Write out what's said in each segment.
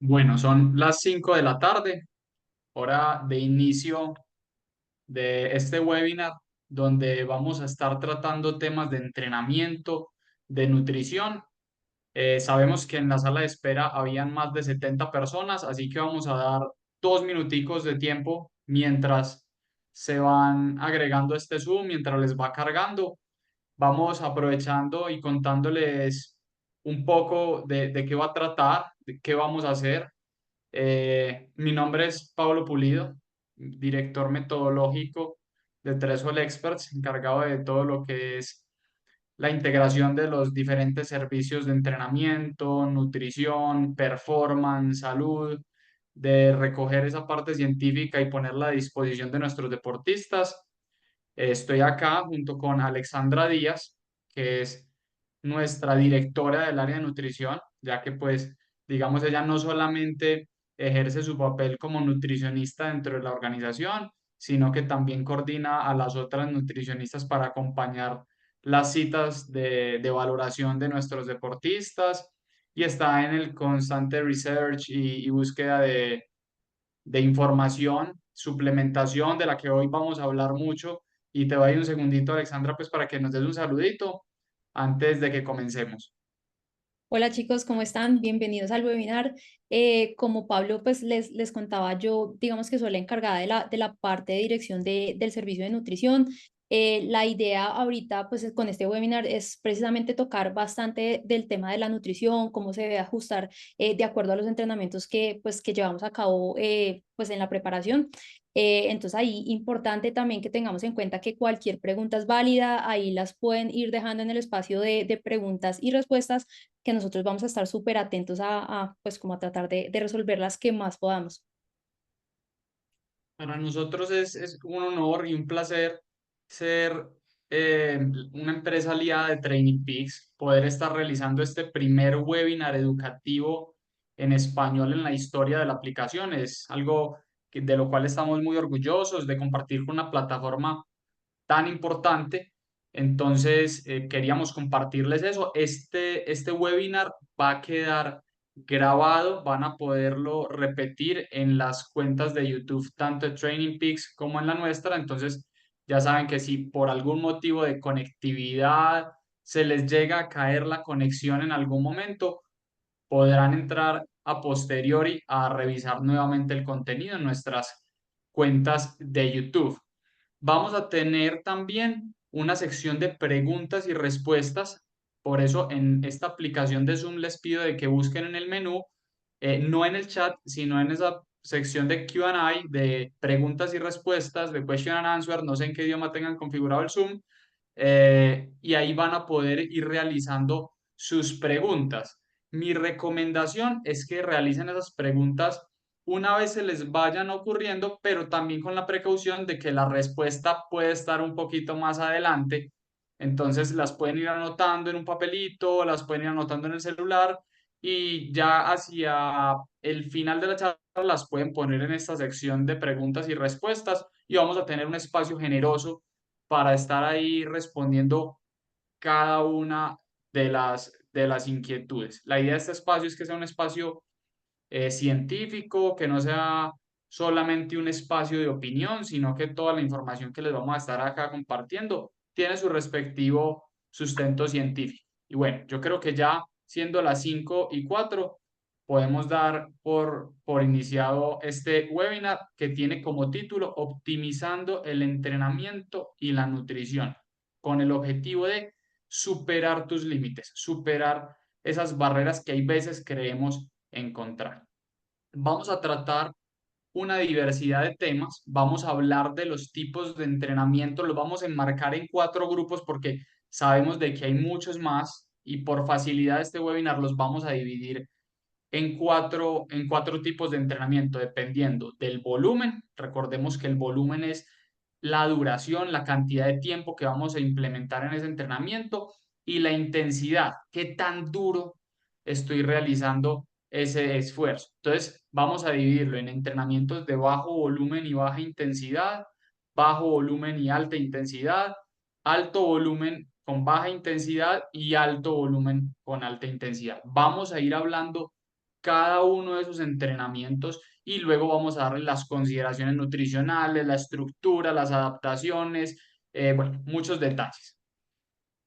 Bueno, son las 5 de la tarde, hora de inicio de este webinar, donde vamos a estar tratando temas de entrenamiento, de nutrición. Sabemos que en la sala de espera habían más de 70 personas, así que vamos a dar 2 minuticos de tiempo mientras se van agregando a este Zoom, mientras les va cargando. Vamos aprovechando y contándoles un poco de qué va a tratar, de qué vamos a hacer. Mi nombre es Pablo Pulido, director metodológico de Threshold Experts, encargado de todo lo que es la integración de los diferentes servicios de entrenamiento, nutrición, performance, salud, de recoger esa parte científica y ponerla a disposición de nuestros deportistas. Estoy acá junto con Alexandra Díaz, que es nuestra directora del área de nutrición, ya que pues, digamos, ella no solamente ejerce su papel como nutricionista dentro de la organización, sino que también coordina a las otras nutricionistas para acompañar las citas de valoración de nuestros deportistas y está en el constante research y búsqueda de información, suplementación, de la que hoy vamos a hablar mucho. Y te doy un segundito, Alexandra, pues para que nos des un saludito antes de que comencemos. Hola chicos, ¿cómo están? Bienvenidos al webinar. Como Pablo pues les contaba, yo digamos que soy la encargada de la parte de dirección del servicio de nutrición. La idea ahorita pues con este webinar es precisamente tocar bastante del tema de la nutrición, cómo se debe ajustar de acuerdo a los entrenamientos que llevamos a cabo pues en la preparación. Entonces ahí importante también que tengamos en cuenta que cualquier pregunta es válida, ahí las pueden ir dejando en el espacio de preguntas y respuestas que nosotros vamos a estar súper atentos pues como a tratar de resolver las que más podamos. Para nosotros es un honor y un placer ser eh, una empresa aliada de Training Peaks, poder estar realizando este primer webinar educativo en español en la historia de la aplicación. Es algo de lo cual estamos muy orgullosos de compartir con una plataforma tan importante. Entonces, queríamos compartirles eso. Este webinar va a quedar grabado, van a poderlo repetir en las cuentas de YouTube, tanto de Training Peaks como en la nuestra. Entonces, ya saben que si por algún motivo de conectividad se les llega a caer la conexión en algún momento, podrán entrar a posteriori a revisar nuevamente el contenido en nuestras cuentas de YouTube. Vamos a tener también una sección de preguntas y respuestas. Por eso en esta aplicación de Zoom les pido de que busquen en el menú, no en el chat, sino en esa sección de Q&A, de preguntas y respuestas, de question and answer, no sé en qué idioma tengan configurado el Zoom, y ahí van a poder ir realizando sus preguntas. Mi recomendación es que realicen esas preguntas una vez se les vayan ocurriendo, pero también con la precaución de que la respuesta puede estar un poquito más adelante. Entonces las pueden ir anotando en un papelito, las pueden ir anotando en el celular y ya hacia el final de la charla las pueden poner en esta sección de preguntas y respuestas y vamos a tener un espacio generoso para estar ahí respondiendo cada una de las inquietudes. La idea de este espacio es que sea un espacio científico, que no sea solamente un espacio de opinión, sino que toda la información que les vamos a estar acá compartiendo tiene su respectivo sustento científico. Y bueno, yo creo que ya siendo las 5:04, podemos dar por iniciado este webinar que tiene como título Optimizando el entrenamiento y la nutrición, con el objetivo de superar tus límites, superar esas barreras que hay veces creemos encontrar. Vamos a tratar una diversidad de temas, vamos a hablar de los tipos de entrenamiento, los vamos a enmarcar en 4 grupos porque sabemos de que hay muchos más y por facilidad de este webinar los vamos a dividir en cuatro tipos de entrenamiento, dependiendo del volumen. Recordemos que el volumen es la duración, la cantidad de tiempo que vamos a implementar en ese entrenamiento y la intensidad, qué tan duro estoy realizando ese esfuerzo. Entonces, vamos a dividirlo en entrenamientos de bajo volumen y baja intensidad, bajo volumen y alta intensidad, alto volumen con baja intensidad y alto volumen con alta intensidad. Vamos a ir hablando cada uno de esos entrenamientos y luego vamos a darle las consideraciones nutricionales, la estructura, las adaptaciones, bueno, muchos detalles.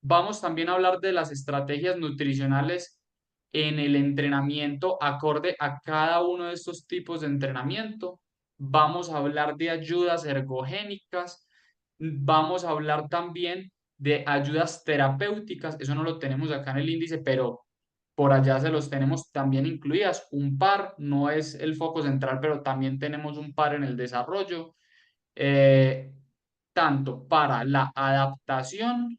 Vamos también a hablar de las estrategias nutricionales en el entrenamiento acorde a cada uno de estos tipos de entrenamiento. Vamos a hablar de ayudas ergogénicas. Vamos a hablar también de ayudas terapéuticas. Eso no lo tenemos acá en el índice, pero por allá se los tenemos también incluidas. Un par, no es el foco central, pero también tenemos un par en el desarrollo, eh, tanto para la adaptación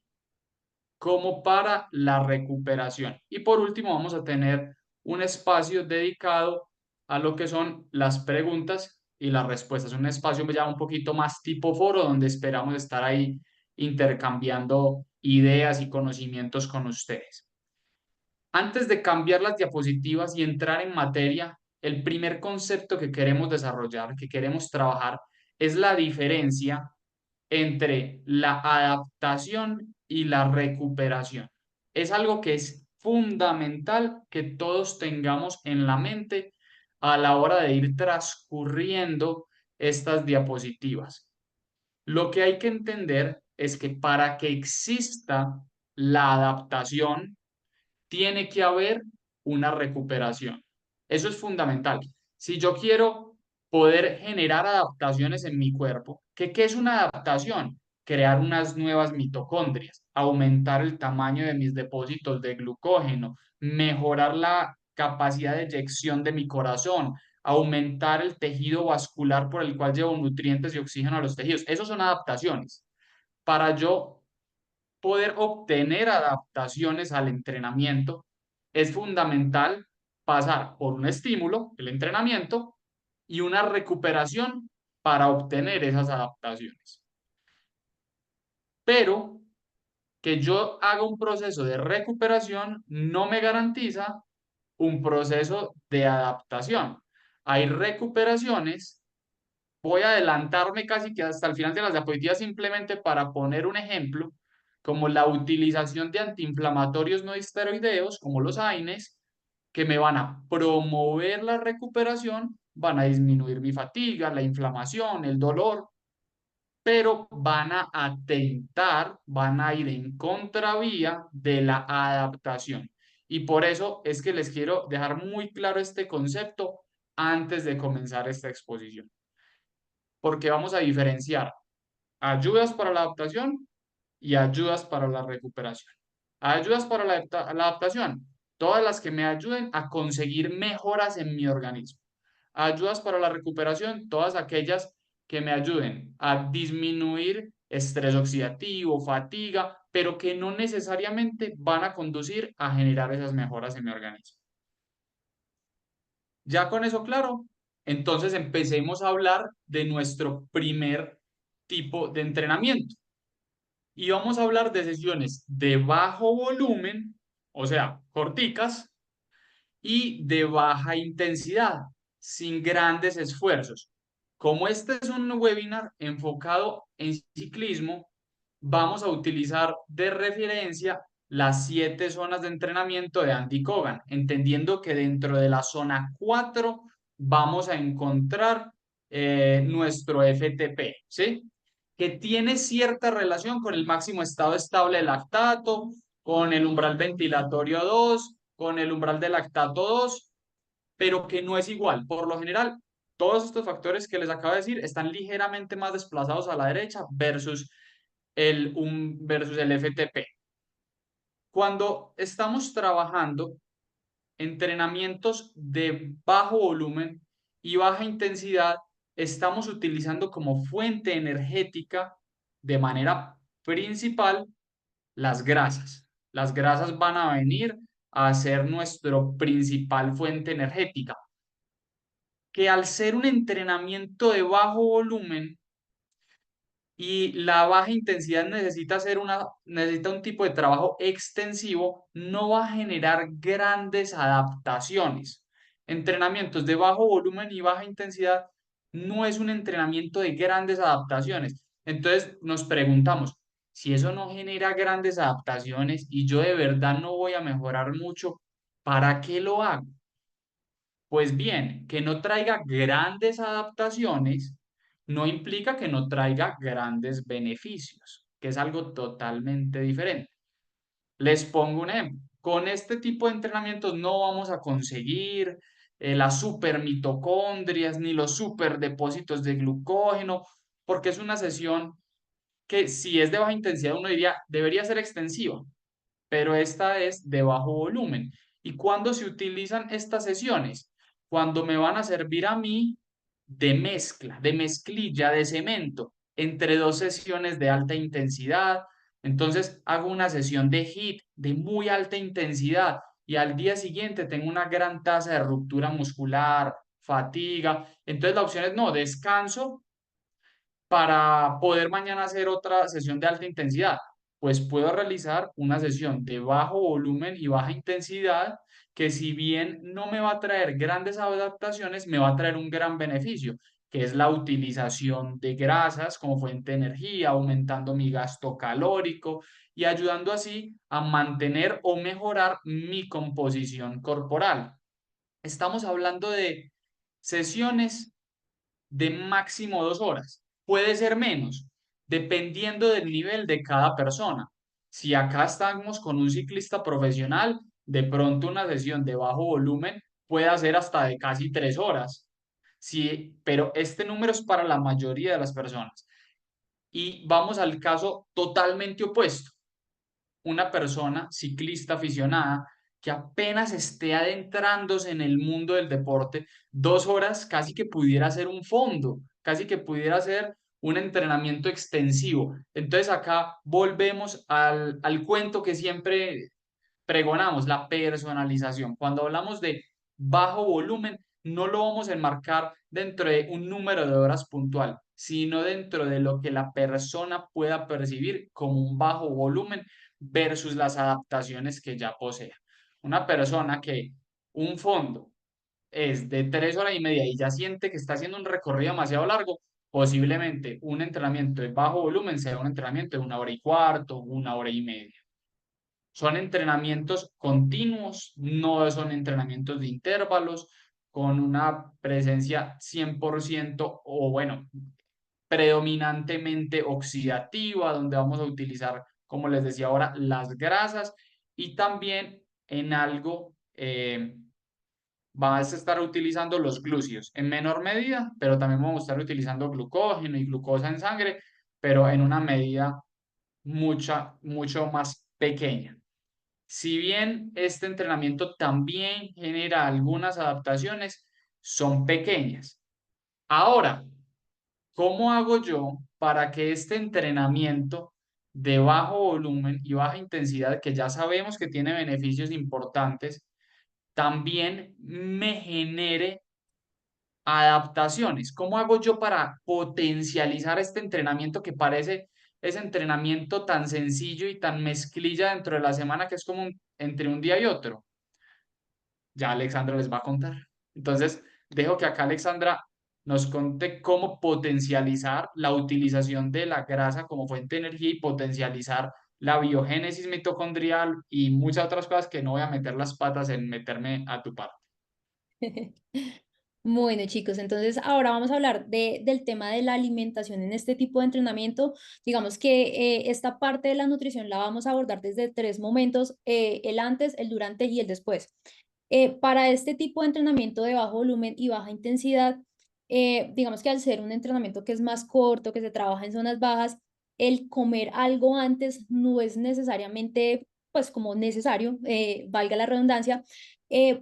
como para la recuperación. Y por último, vamos a tener un espacio dedicado a lo que son las preguntas y las respuestas. Un espacio ya un poquito más tipo foro, donde esperamos estar ahí intercambiando ideas y conocimientos con ustedes. Antes de cambiar las diapositivas y entrar en materia, el primer concepto que queremos desarrollar, que queremos trabajar, es la diferencia entre la adaptación y la recuperación. Es algo que es fundamental que todos tengamos en la mente a la hora de ir transcurriendo estas diapositivas. Lo que hay que entender es que para que exista la adaptación, tiene que haber una recuperación. Eso es fundamental. Si yo quiero poder generar adaptaciones en mi cuerpo, ¿qué es una adaptación? Crear unas nuevas mitocondrias, aumentar el tamaño de mis depósitos de glucógeno, mejorar la capacidad de eyección de mi corazón, aumentar el tejido vascular por el cual llevo nutrientes y oxígeno a los tejidos. Esos son adaptaciones. Para yo poder obtener adaptaciones al entrenamiento, es fundamental pasar por un estímulo, el entrenamiento, y una recuperación para obtener esas adaptaciones. Pero que yo haga un proceso de recuperación no me garantiza un proceso de adaptación. Hay recuperaciones. Voy a adelantarme casi que hasta el final de las diapositivas simplemente para poner un ejemplo, como la utilización de antiinflamatorios no esteroideos, como los AINES, que me van a promover la recuperación, van a disminuir mi fatiga, la inflamación, el dolor, pero van a atentar, van a ir en contravía de la adaptación. Y por eso es que les quiero dejar muy claro este concepto antes de comenzar esta exposición, porque vamos a diferenciar ayudas para la adaptación y ayudas para la recuperación. Ayudas para la adaptación, todas las que me ayuden a conseguir mejoras en mi organismo. Ayudas para la recuperación, todas aquellas que me ayuden a disminuir estrés oxidativo, fatiga, pero que no necesariamente van a conducir a generar esas mejoras en mi organismo. Ya con eso claro, entonces empecemos a hablar de nuestro primer tipo de entrenamiento. Y vamos a hablar de sesiones de bajo volumen, o sea, corticas, y de baja intensidad, sin grandes esfuerzos. Como este es un webinar enfocado en ciclismo, vamos a utilizar de referencia las 7 zonas de entrenamiento de Andy Coggan, entendiendo que dentro de la zona 4 vamos a encontrar nuestro FTP, ¿sí? Que tiene cierta relación con el máximo estado estable de lactato, con el umbral ventilatorio 2, con el umbral de lactato 2, pero que no es igual. Por lo general, todos estos factores que les acabo de decir están ligeramente más desplazados a la derecha versus el FTP. Cuando estamos trabajando entrenamientos de bajo volumen y baja intensidad, estamos utilizando como fuente energética de manera principal las grasas. Las grasas van a venir a ser nuestro principal fuente energética, que al ser un entrenamiento de bajo volumen y la baja intensidad necesita un tipo de trabajo extensivo, no va a generar grandes adaptaciones. Entrenamientos de bajo volumen y baja intensidad no es un entrenamiento de grandes adaptaciones. Entonces nos preguntamos, si eso no genera grandes adaptaciones y yo de verdad no voy a mejorar mucho, ¿para qué lo hago? Pues bien, que no traiga grandes adaptaciones no implica que no traiga grandes beneficios, que es algo totalmente diferente. Les pongo un ejemplo. Con este tipo de entrenamientos no vamos a conseguir las supermitocondrias ni los superdepósitos de glucógeno, porque es una sesión que si es de baja intensidad uno diría debería ser extensiva, pero esta es de bajo volumen. ¿Y cuándo se utilizan estas sesiones? Cuando me van a servir a mí de mezcla, de mezclilla, de cemento, entre dos sesiones de alta intensidad. Entonces hago una sesión de HIIT de muy alta intensidad y al día siguiente tengo una gran tasa de ruptura muscular, fatiga. Entonces la opción es no, descanso para poder mañana hacer otra sesión de alta intensidad. Pues puedo realizar una sesión de bajo volumen y baja intensidad que si bien no me va a traer grandes adaptaciones, me va a traer un gran beneficio, que es la utilización de grasas como fuente de energía, aumentando mi gasto calórico y ayudando así a mantener o mejorar mi composición corporal. Estamos hablando de sesiones de máximo 2 horas. Puede ser menos, dependiendo del nivel de cada persona. Si acá estamos con un ciclista profesional, de pronto una sesión de bajo volumen puede hacer hasta de casi 3 horas. Sí, pero este número es para la mayoría de las personas. Y vamos al caso totalmente opuesto, una persona ciclista aficionada que apenas esté adentrándose en el mundo del deporte, 2 horas casi que pudiera ser un fondo, casi que pudiera ser un entrenamiento extensivo. Entonces acá volvemos al cuento que siempre pregonamos, la personalización. Cuando hablamos de bajo volumen, no lo vamos a enmarcar dentro de un número de horas puntual, sino dentro de lo que la persona pueda percibir como un bajo volumen versus las adaptaciones que ya posea. Una persona que un fondo es de 3 horas y media y ya siente que está haciendo un recorrido demasiado largo, posiblemente un entrenamiento de bajo volumen sea un entrenamiento de 1 hora y cuarto, 1 hora y media. Son entrenamientos continuos, no son entrenamientos de intervalos, con una presencia 100% o bueno, predominantemente oxidativa, donde vamos a utilizar, como les decía ahora, las grasas y también en algo vas a estar utilizando los glúceos en menor medida, pero también vamos a estar utilizando glucógeno y glucosa en sangre, pero en una medida mucho más pequeña. Si bien este entrenamiento también genera algunas adaptaciones, son pequeñas. Ahora, ¿cómo hago yo para que este entrenamiento de bajo volumen y baja intensidad, que ya sabemos que tiene beneficios importantes, también me genere adaptaciones? ¿Cómo hago yo para potencializar este entrenamiento que parece ese entrenamiento tan sencillo y tan mezclilla dentro de la semana que es como entre un día y otro? Ya Alexandra les va a contar. Entonces, dejo que acá Alexandra nos conte cómo potencializar la utilización de la grasa como fuente de energía y potencializar la biogénesis mitocondrial y muchas otras cosas que no voy a meter las patas en meterme a tu parte. Bueno, chicos, entonces ahora vamos a hablar del tema de la alimentación en este tipo de entrenamiento. Digamos que esta parte de la nutrición la vamos a abordar desde tres momentos, el antes, el durante y el después. Para este tipo de entrenamiento de bajo volumen y baja intensidad, digamos que al ser un entrenamiento que es más corto, que se trabaja en zonas bajas, el comer algo antes no es necesariamente, pues como necesario, valga la redundancia,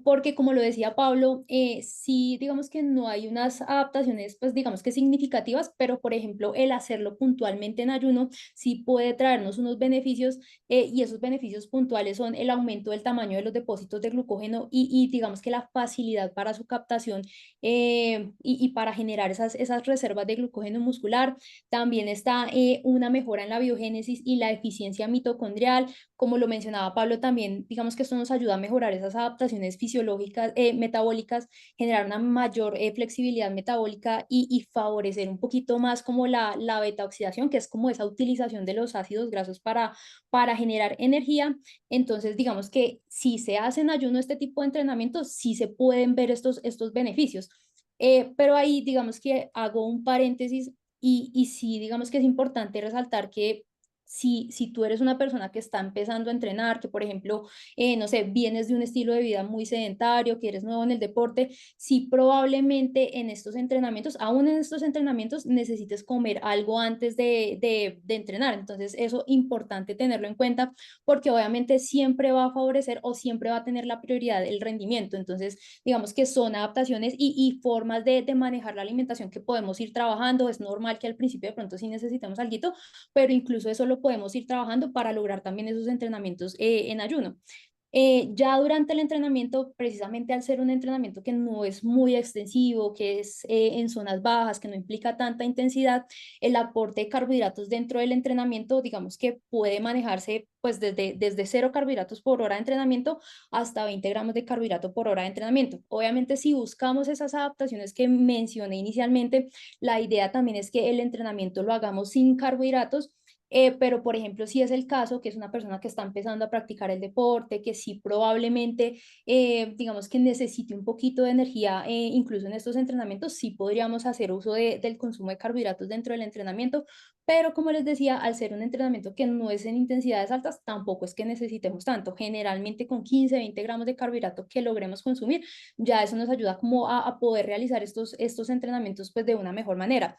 porque como lo decía Pablo, sí, digamos que no hay unas adaptaciones, pues digamos que significativas, pero por ejemplo, el hacerlo puntualmente en ayuno sí puede traernos unos beneficios y esos beneficios puntuales son el aumento del tamaño de los depósitos de glucógeno y digamos que la facilidad para su captación y para generar esas reservas de glucógeno muscular. También está una mejora en la biogénesis y la eficiencia mitocondrial. Como lo mencionaba Pablo, también digamos que esto nos ayuda a mejorar esas adaptaciones adaptaciones fisiológicas, metabólicas, generar una mayor flexibilidad metabólica y favorecer un poquito más como la beta oxidación, que es como esa utilización de los ácidos grasos para generar energía. Entonces, digamos que si se hace en ayuno este tipo de entrenamientos, sí se pueden ver estos beneficios. Pero ahí, digamos que hago un paréntesis y sí, digamos que es importante resaltar que si tú eres una persona que está empezando a entrenar, que por ejemplo, no sé, vienes de un estilo de vida muy sedentario, que eres nuevo en el deporte, sí probablemente en estos entrenamientos, aún en estos entrenamientos, necesites comer algo antes de entrenar. Entonces, eso es importante tenerlo en cuenta porque obviamente siempre va a favorecer o siempre va a tener la prioridad el rendimiento. Entonces, digamos que son adaptaciones y formas de manejar la alimentación que podemos ir trabajando. Es normal que al principio de pronto sí necesitemos algo, pero incluso eso lo podemos ir trabajando para lograr también esos entrenamientos en ayuno. Ya durante el entrenamiento, precisamente al ser un entrenamiento que no es muy extensivo, que es en zonas bajas, que no implica tanta intensidad, el aporte de carbohidratos dentro del entrenamiento, digamos que puede manejarse pues desde 0 carbohidratos por hora de entrenamiento hasta 20 gramos de carbohidrato por hora de entrenamiento. Obviamente, si buscamos esas adaptaciones que mencioné inicialmente, la idea también es que el entrenamiento lo hagamos sin carbohidratos, pero, por ejemplo, si es el caso, que es una persona que está empezando a practicar el deporte, que sí probablemente, digamos que necesite un poquito de energía, incluso en estos entrenamientos, sí podríamos hacer uso del consumo de carbohidratos dentro del entrenamiento, pero como les decía, al ser un entrenamiento que no es en intensidades altas, tampoco es que necesitemos tanto. Generalmente con 15, 20 gramos de carbohidrato que logremos consumir, ya eso nos ayuda como a poder realizar estos entrenamientos pues de una mejor manera.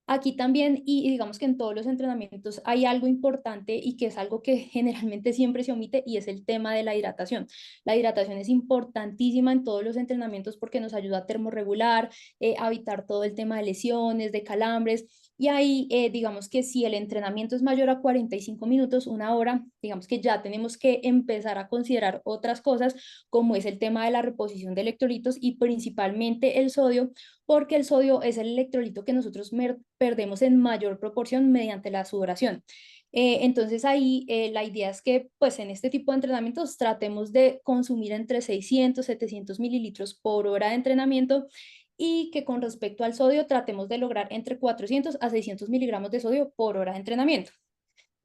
Aquí también, y digamos que en todos los entrenamientos hay algo importante y que es algo que generalmente siempre se omite y es el tema de la hidratación. La hidratación es importantísima en todos los entrenamientos porque nos ayuda a termorregular, a evitar todo el tema de lesiones, de calambres. Y ahí, digamos que si el entrenamiento es mayor a 45 minutos, una hora, digamos que ya tenemos que empezar a considerar otras cosas, como es el tema de la reposición de electrolitos y principalmente el sodio, porque el sodio es el electrolito que nosotros perdemos en mayor proporción mediante la sudoración. Entonces ahí la idea es que pues en este tipo de entrenamientos tratemos de consumir entre 600, 700 mililitros por hora de entrenamiento y que con respecto al sodio tratemos de lograr entre 400 a 600 miligramos de sodio por hora de entrenamiento.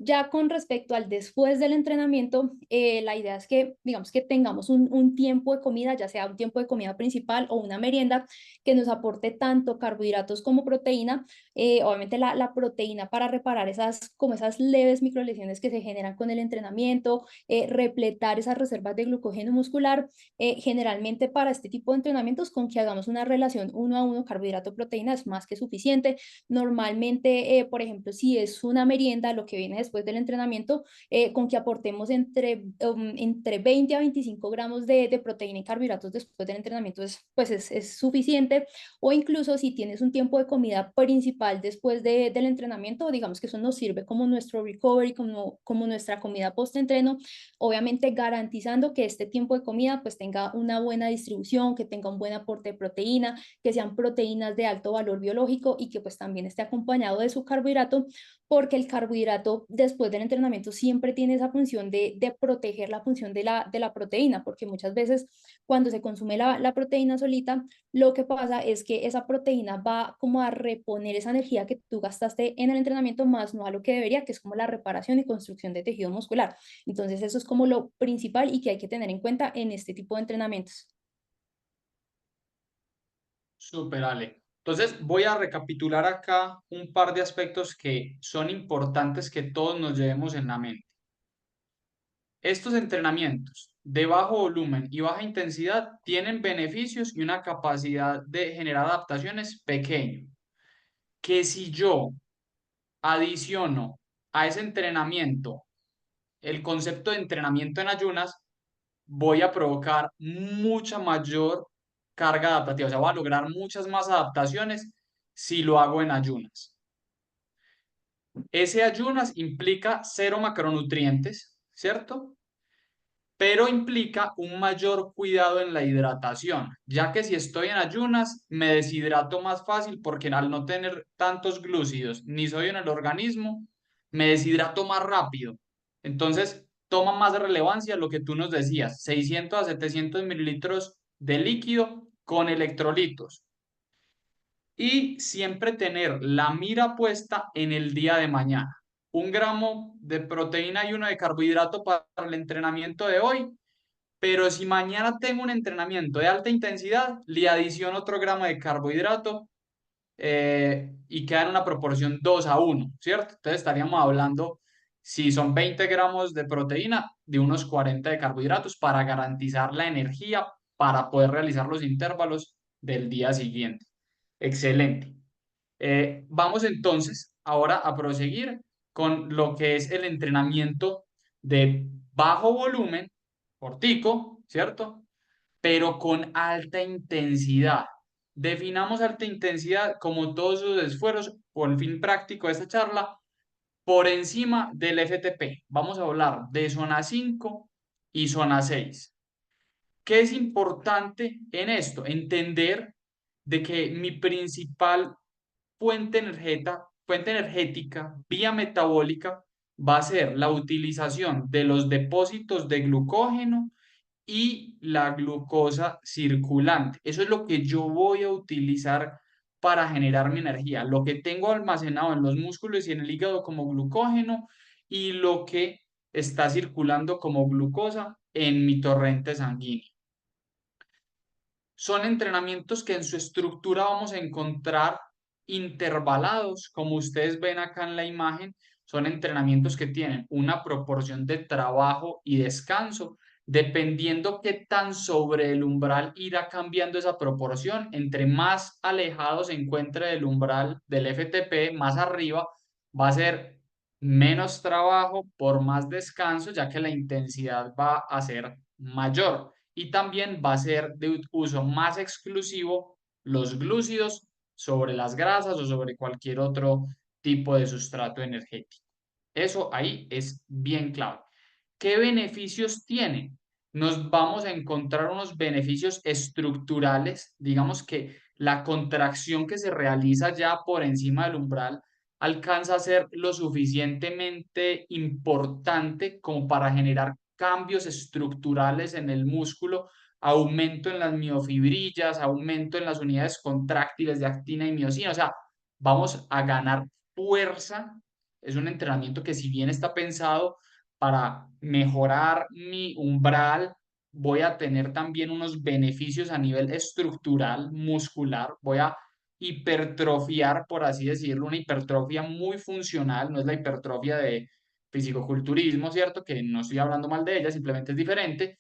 Ya con respecto al después del entrenamiento, la idea es que, digamos, que tengamos un tiempo de comida, ya sea un tiempo de comida principal o una merienda, que nos aporte tanto carbohidratos como proteína. Obviamente la proteína para reparar como esas leves microlesiones que se generan con el entrenamiento, repletar esas reservas de glucógeno muscular. Generalmente para este tipo de entrenamientos, con que hagamos una relación 1 a 1 carbohidrato-proteína es más que suficiente. Normalmente, por ejemplo, si es una merienda, lo que viene después del entrenamiento, con que aportemos entre 20 a 25 gramos de proteína y carbohidratos después del entrenamiento es suficiente. O incluso si tienes un tiempo de comida principal después del entrenamiento, digamos que eso nos sirve como nuestro recovery, como nuestra comida post-entreno, obviamente garantizando que este tiempo de comida pues tenga una buena distribución, que tenga un buen aporte de proteína, que sean proteínas de alto valor biológico y que pues también esté acompañado de su carbohidrato, porque el carbohidrato después del entrenamiento siempre tiene esa función de proteger la función de la proteína, porque muchas veces cuando se consume la proteína solita, lo que pasa es que esa proteína va como a reponer esa energía que tú gastaste en el entrenamiento, más no a lo que debería, que es como la reparación y construcción de tejido muscular. Entonces eso es como lo principal y que hay que tener en cuenta en este tipo de entrenamientos. Súper, Ale. Entonces voy a recapitular acá un par de aspectos que son importantes que todos nos llevemos en la mente. Estos entrenamientos de bajo volumen y baja intensidad tienen beneficios y una capacidad de generar adaptaciones pequeño. Que si yo adiciono a ese entrenamiento el concepto de entrenamiento en ayunas, voy a provocar mucha mayor carga adaptativa, o sea, voy a lograr muchas más adaptaciones si lo hago en ayunas. Ese ayunas implica cero macronutrientes, ¿cierto? Pero implica un mayor cuidado en la hidratación, ya que si estoy en ayunas me deshidrato más fácil porque al no tener tantos glúcidos ni sodio en el organismo, me deshidrato más rápido. Entonces, toma más relevancia lo que tú nos decías, 600 a 700 mililitros de líquido con electrolitos. Y siempre tener la mira puesta en el día de mañana. 1 gramo de proteína y 1 de carbohidrato para el entrenamiento de hoy, pero si mañana tengo un entrenamiento de alta intensidad, le adiciono otro gramo de carbohidrato y queda en una proporción 2 a 1, ¿cierto? Entonces estaríamos hablando, si son 20 gramos de proteína, de unos 40 de carbohidratos para garantizar la energía para poder realizar los intervalos del día siguiente. Excelente. Vamos entonces ahora a proseguir con lo que es el entrenamiento de bajo volumen, cortico, ¿cierto? Pero con alta intensidad. Definamos alta intensidad como todos sus esfuerzos, por el fin práctico de esta charla, por encima del FTP. Vamos a hablar de zona 5 y zona 6. ¿Qué es importante en esto? Entender de que mi principal fuente energética, vía metabólica, va a ser la utilización de los depósitos de glucógeno y la glucosa circulante. Eso es lo que yo voy a utilizar para generar mi energía, lo que tengo almacenado en los músculos y en el hígado como glucógeno y lo que está circulando como glucosa en mi torrente sanguíneo. Son entrenamientos que en su estructura vamos a encontrar intervalados, como ustedes ven acá en la imagen, son entrenamientos que tienen una proporción de trabajo y descanso, dependiendo qué tan sobre el umbral irá cambiando esa proporción. Entre más alejado se encuentre del umbral del FTP, más arriba, va a ser menos trabajo por más descanso, ya que la intensidad va a ser mayor y también va a ser de uso más exclusivo los glúcidos sobre las grasas o sobre cualquier otro tipo de sustrato energético. Eso ahí es bien clave. ¿Qué beneficios tiene? Nos vamos a encontrar unos beneficios estructurales, digamos que la contracción que se realiza ya por encima del umbral alcanza a ser lo suficientemente importante como para generar cambios estructurales en el músculo, aumento en las miofibrillas, aumento en las unidades contráctiles de actina y miocina, o sea, vamos a ganar fuerza. Es un entrenamiento que, si bien está pensado para mejorar mi umbral, voy a tener también unos beneficios a nivel estructural, muscular, voy a hipertrofiar, por así decirlo, una hipertrofia muy funcional, no es la hipertrofia de fisicoculturismo, ¿cierto? Que no estoy hablando mal de ella, simplemente es diferente,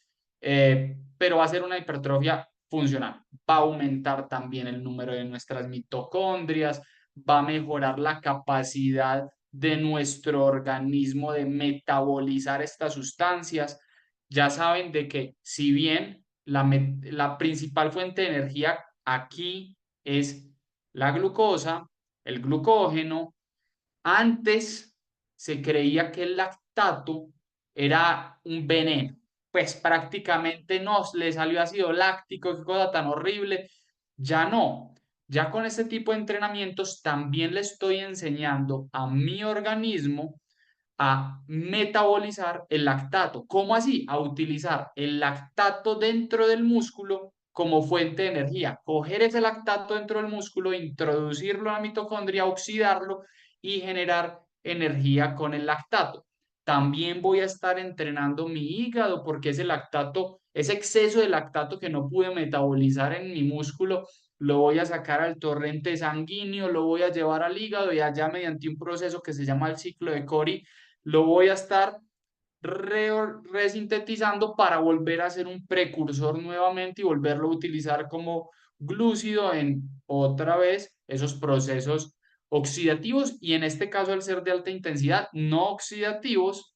pero va a ser una hipertrofia funcional. Va a aumentar también el número de nuestras mitocondrias, va a mejorar la capacidad de nuestro organismo de metabolizar estas sustancias. Ya saben de que, si bien la principal fuente de energía aquí es la glucosa, el glucógeno, antes se creía que el lactato era un veneno. Pues prácticamente no, le salió ácido láctico, qué cosa tan horrible. Ya no. Ya con este tipo de entrenamientos también le estoy enseñando a mi organismo a metabolizar el lactato. ¿Cómo así? A utilizar el lactato dentro del músculo como fuente de energía. Coger ese lactato dentro del músculo, introducirlo a la mitocondria, oxidarlo y generar energía con el lactato. También voy a estar entrenando mi hígado porque ese lactato, ese exceso de lactato que no pude metabolizar en mi músculo, lo voy a sacar al torrente sanguíneo, lo voy a llevar al hígado y allá, mediante un proceso que se llama el ciclo de Cori, lo voy a estar resintetizando para volver a ser un precursor nuevamente y volverlo a utilizar como glúcido en otra vez esos procesos oxidativos, y en este caso, al ser de alta intensidad, no oxidativos,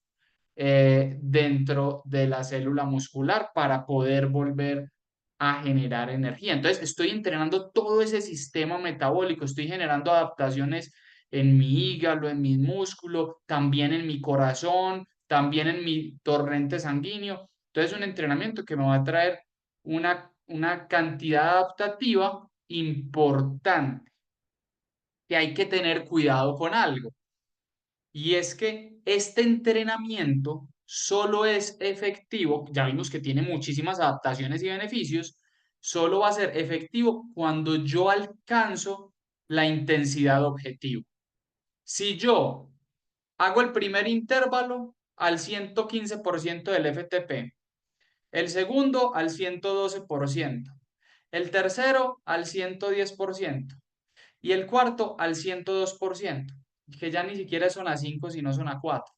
dentro de la célula muscular para poder volver a generar energía. Entonces, estoy entrenando todo ese sistema metabólico, estoy generando adaptaciones en mi hígado, en mi músculo, también en mi corazón, también en mi torrente sanguíneo. Entonces, es un entrenamiento que me va a traer una cantidad adaptativa importante, que hay que tener cuidado con algo. Y es que este entrenamiento solo es efectivo, ya vimos que tiene muchísimas adaptaciones y beneficios, solo va a ser efectivo cuando yo alcanzo la intensidad objetivo. Si yo hago el primer intervalo al 115% del FTP, el segundo al 112%, el tercero al 110% y el cuarto al 102%, que ya ni siquiera son a 5 sino son a 4.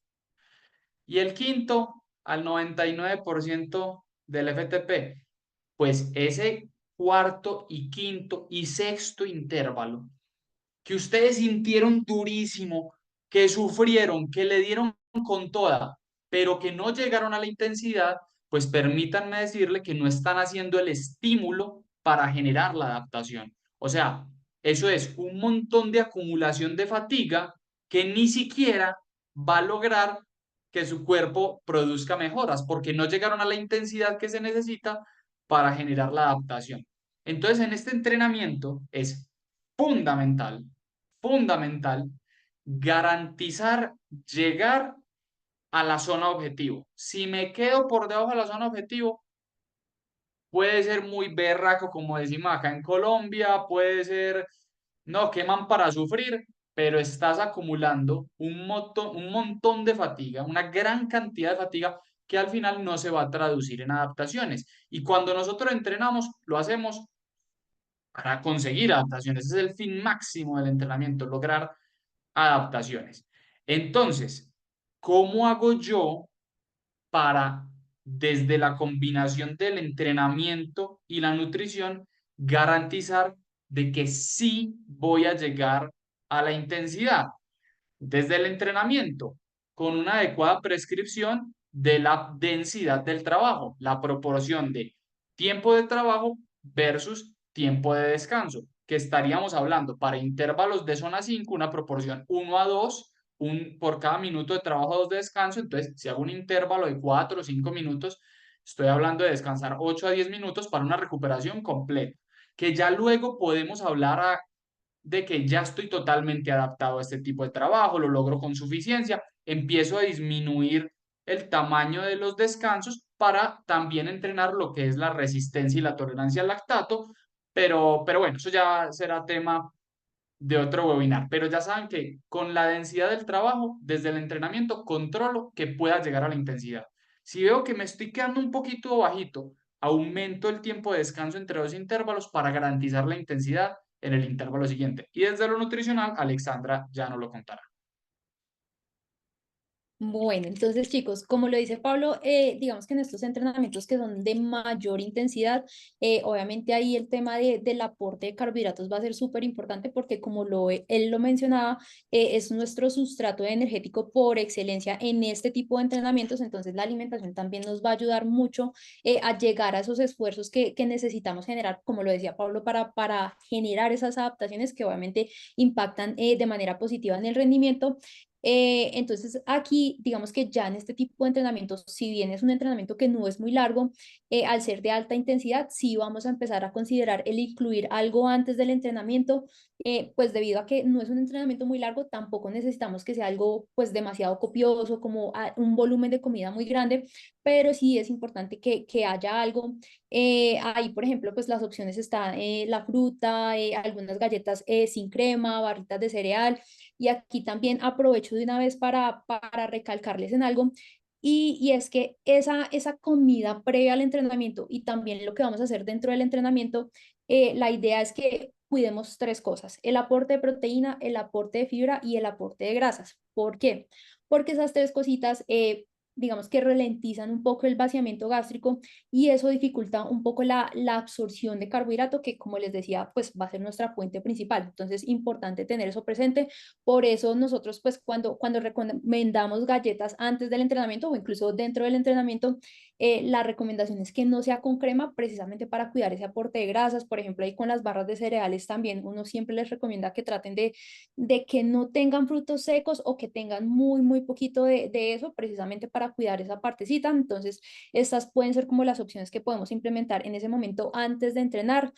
Y el quinto al 99% del FTP. Pues ese cuarto y quinto y sexto intervalo que ustedes sintieron durísimo, que sufrieron, que le dieron con toda, pero que no llegaron a la intensidad, pues permítanme decirle que no están haciendo el estímulo para generar la adaptación. O sea, eso es un montón de acumulación de fatiga que ni siquiera va a lograr que su cuerpo produzca mejoras, porque no llegaron a la intensidad que se necesita para generar la adaptación. Entonces, en este entrenamiento es fundamental fundamental garantizar llegar a la zona objetivo. Si me quedo por debajo de la zona objetivo, puede ser muy berraco, como decimos acá en Colombia, puede ser, no, queman para sufrir, pero estás acumulando un montón de fatiga, una gran cantidad de fatiga que al final no se va a traducir en adaptaciones. Y cuando nosotros entrenamos, lo hacemos para conseguir adaptaciones. Ese es el fin máximo del entrenamiento, lograr adaptaciones. Entonces, ¿cómo hago yo para, desde la combinación del entrenamiento y la nutrición, garantizar de que sí voy a llegar a la intensidad? Desde el entrenamiento, con una adecuada prescripción de la densidad del trabajo, la proporción de tiempo de trabajo versus tiempo de descanso, que estaríamos hablando para intervalos de zona 5 una proporción 1 a 2, por cada minuto de trabajo, 2 de descanso. Entonces, si hago un intervalo de 4 o 5 minutos, estoy hablando de descansar 8 a 10 minutos para una recuperación completa, que ya luego podemos hablar de que ya estoy totalmente adaptado a este tipo de trabajo, lo logro con suficiencia, empiezo a disminuir el tamaño de los descansos para también entrenar lo que es la resistencia y la tolerancia al lactato, pero bueno, eso ya será tema de otro webinar. Pero ya saben que con la densidad del trabajo, desde el entrenamiento, controlo que pueda llegar a la intensidad. Si veo que me estoy quedando un poquito bajito, aumento el tiempo de descanso entre dos intervalos para garantizar la intensidad en el intervalo siguiente. Y desde lo nutricional, Alexandra ya no lo contará. Bueno, entonces chicos, como lo dice Pablo, digamos que en estos entrenamientos que son de mayor intensidad, obviamente ahí el tema del aporte de carbohidratos va a ser súper importante porque como él lo mencionaba, es nuestro sustrato energético por excelencia en este tipo de entrenamientos, entonces la alimentación también nos va a ayudar mucho a llegar a esos esfuerzos que necesitamos generar, como lo decía Pablo, para generar esas adaptaciones que obviamente impactan de manera positiva en el rendimiento. Entonces aquí, digamos que ya en este tipo de entrenamientos, si bien es un entrenamiento que no es muy largo, al ser de alta intensidad, sí vamos a empezar a considerar el incluir algo antes del entrenamiento, pues debido a que no es un entrenamiento muy largo, tampoco necesitamos que sea algo pues demasiado copioso, como un volumen de comida muy grande, pero sí es importante que haya algo. Ahí, por ejemplo, pues las opciones están la fruta, algunas galletas sin crema, barritas de cereal. Y aquí también aprovecho de una vez para recalcarles en algo, y es que esa comida previa al entrenamiento y también lo que vamos a hacer dentro del entrenamiento, la idea es que cuidemos tres cosas: el aporte de proteína, el aporte de fibra y el aporte de grasas. ¿Por qué? Porque esas tres cositas, digamos que ralentizan un poco el vaciamiento gástrico y eso dificulta un poco la absorción de carbohidrato, que como les decía, pues va a ser nuestra fuente principal. Entonces, importante tener eso presente. Por eso nosotros, pues cuando recomendamos galletas antes del entrenamiento o incluso dentro del entrenamiento, la recomendación es que no sea con crema, precisamente para cuidar ese aporte de grasas. Por ejemplo, ahí con las barras de cereales también uno siempre les recomienda que traten de que no tengan frutos secos o que tengan muy poquito de eso, precisamente para cuidar esa partecita. Entonces, estas pueden ser como las opciones que podemos implementar en ese momento antes de entrenar.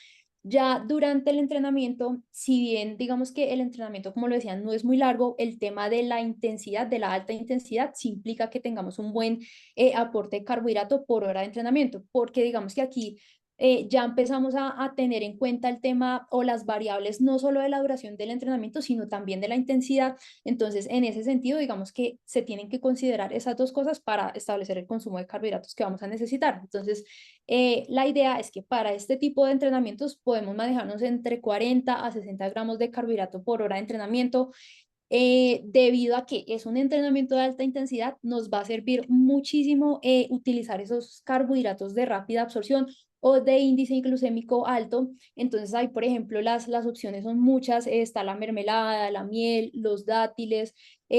Ya durante el entrenamiento, si bien digamos que el entrenamiento, como lo decía, no es muy largo, el tema de la intensidad, de la alta intensidad, sí implica que tengamos un buen aporte de carbohidrato por hora de entrenamiento, porque digamos que aquí ya empezamos a tener en cuenta el tema o las variables no solo de la duración del entrenamiento, sino también de la intensidad. Entonces, en ese sentido, digamos que se tienen que considerar esas dos cosas para establecer el consumo de carbohidratos que vamos a necesitar. Entonces, la idea es que para este tipo de entrenamientos podemos manejarnos entre 40 a 60 gramos de carbohidrato por hora de entrenamiento. Debido a que es un entrenamiento de alta intensidad, nos va a servir muchísimo utilizar esos carbohidratos de rápida absorción o de índice glucémico alto. Entonces, ahí, por ejemplo, las opciones son muchas. Está la mermelada, la miel, los dátiles.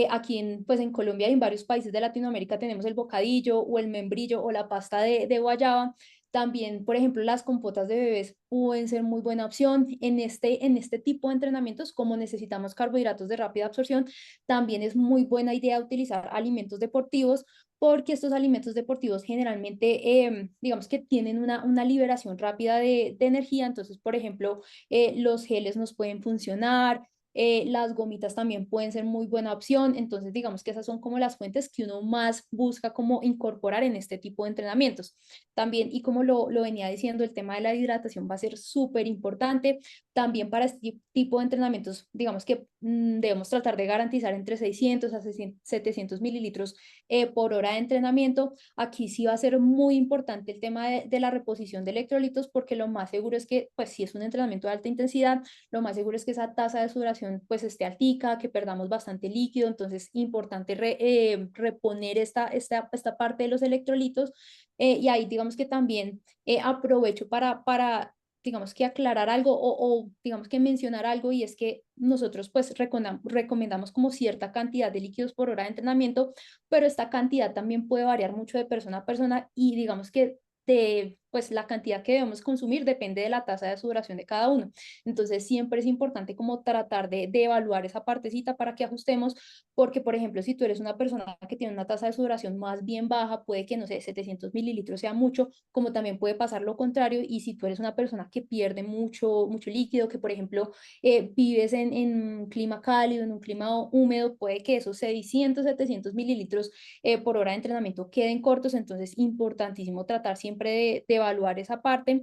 Aquí pues en Colombia y en varios países de Latinoamérica tenemos el bocadillo o el membrillo o la pasta de guayaba. También, por ejemplo, las compotas de bebés pueden ser muy buena opción. En este tipo de entrenamientos, como necesitamos carbohidratos de rápida absorción, también es muy buena idea utilizar alimentos deportivos porque estos alimentos deportivos generalmente, digamos que tienen una liberación rápida de energía. Entonces, por ejemplo, los geles nos pueden funcionar. Las gomitas también pueden ser muy buena opción. Entonces, digamos que esas son como las fuentes que uno más busca como incorporar en este tipo de entrenamientos. También, y como lo venía diciendo, el tema de la hidratación va a ser súper importante. También para este tipo de entrenamientos, digamos que debemos tratar de garantizar entre 600 a 700 mililitros por hora de entrenamiento. Aquí sí va a ser muy importante el tema de la reposición de electrolitos, porque lo más seguro es que, pues si es un entrenamiento de alta intensidad, lo más seguro es que esa tasa de sudoración pues esté altica, que perdamos bastante líquido. Entonces, importante reponer esta parte de los electrolitos. Y ahí digamos que también aprovecho para, digamos que aclarar algo o digamos que mencionar algo, y es que nosotros pues recomendamos como cierta cantidad de líquidos por hora de entrenamiento, pero esta cantidad también puede variar mucho de persona a persona, y digamos que pues la cantidad que debemos consumir depende de la tasa de sudoración de cada uno. Entonces siempre es importante como tratar de evaluar esa partecita para que ajustemos, porque por ejemplo si tú eres una persona que tiene una tasa de sudoración más bien baja, puede que no sé, 700 mililitros sea mucho, como también puede pasar lo contrario. Y si tú eres una persona que pierde mucho líquido, que por ejemplo vives en un clima cálido, en un clima húmedo, puede que esos 600, 700 mililitros por hora de entrenamiento queden cortos. Entonces, importantísimo tratar siempre de evaluar esa parte.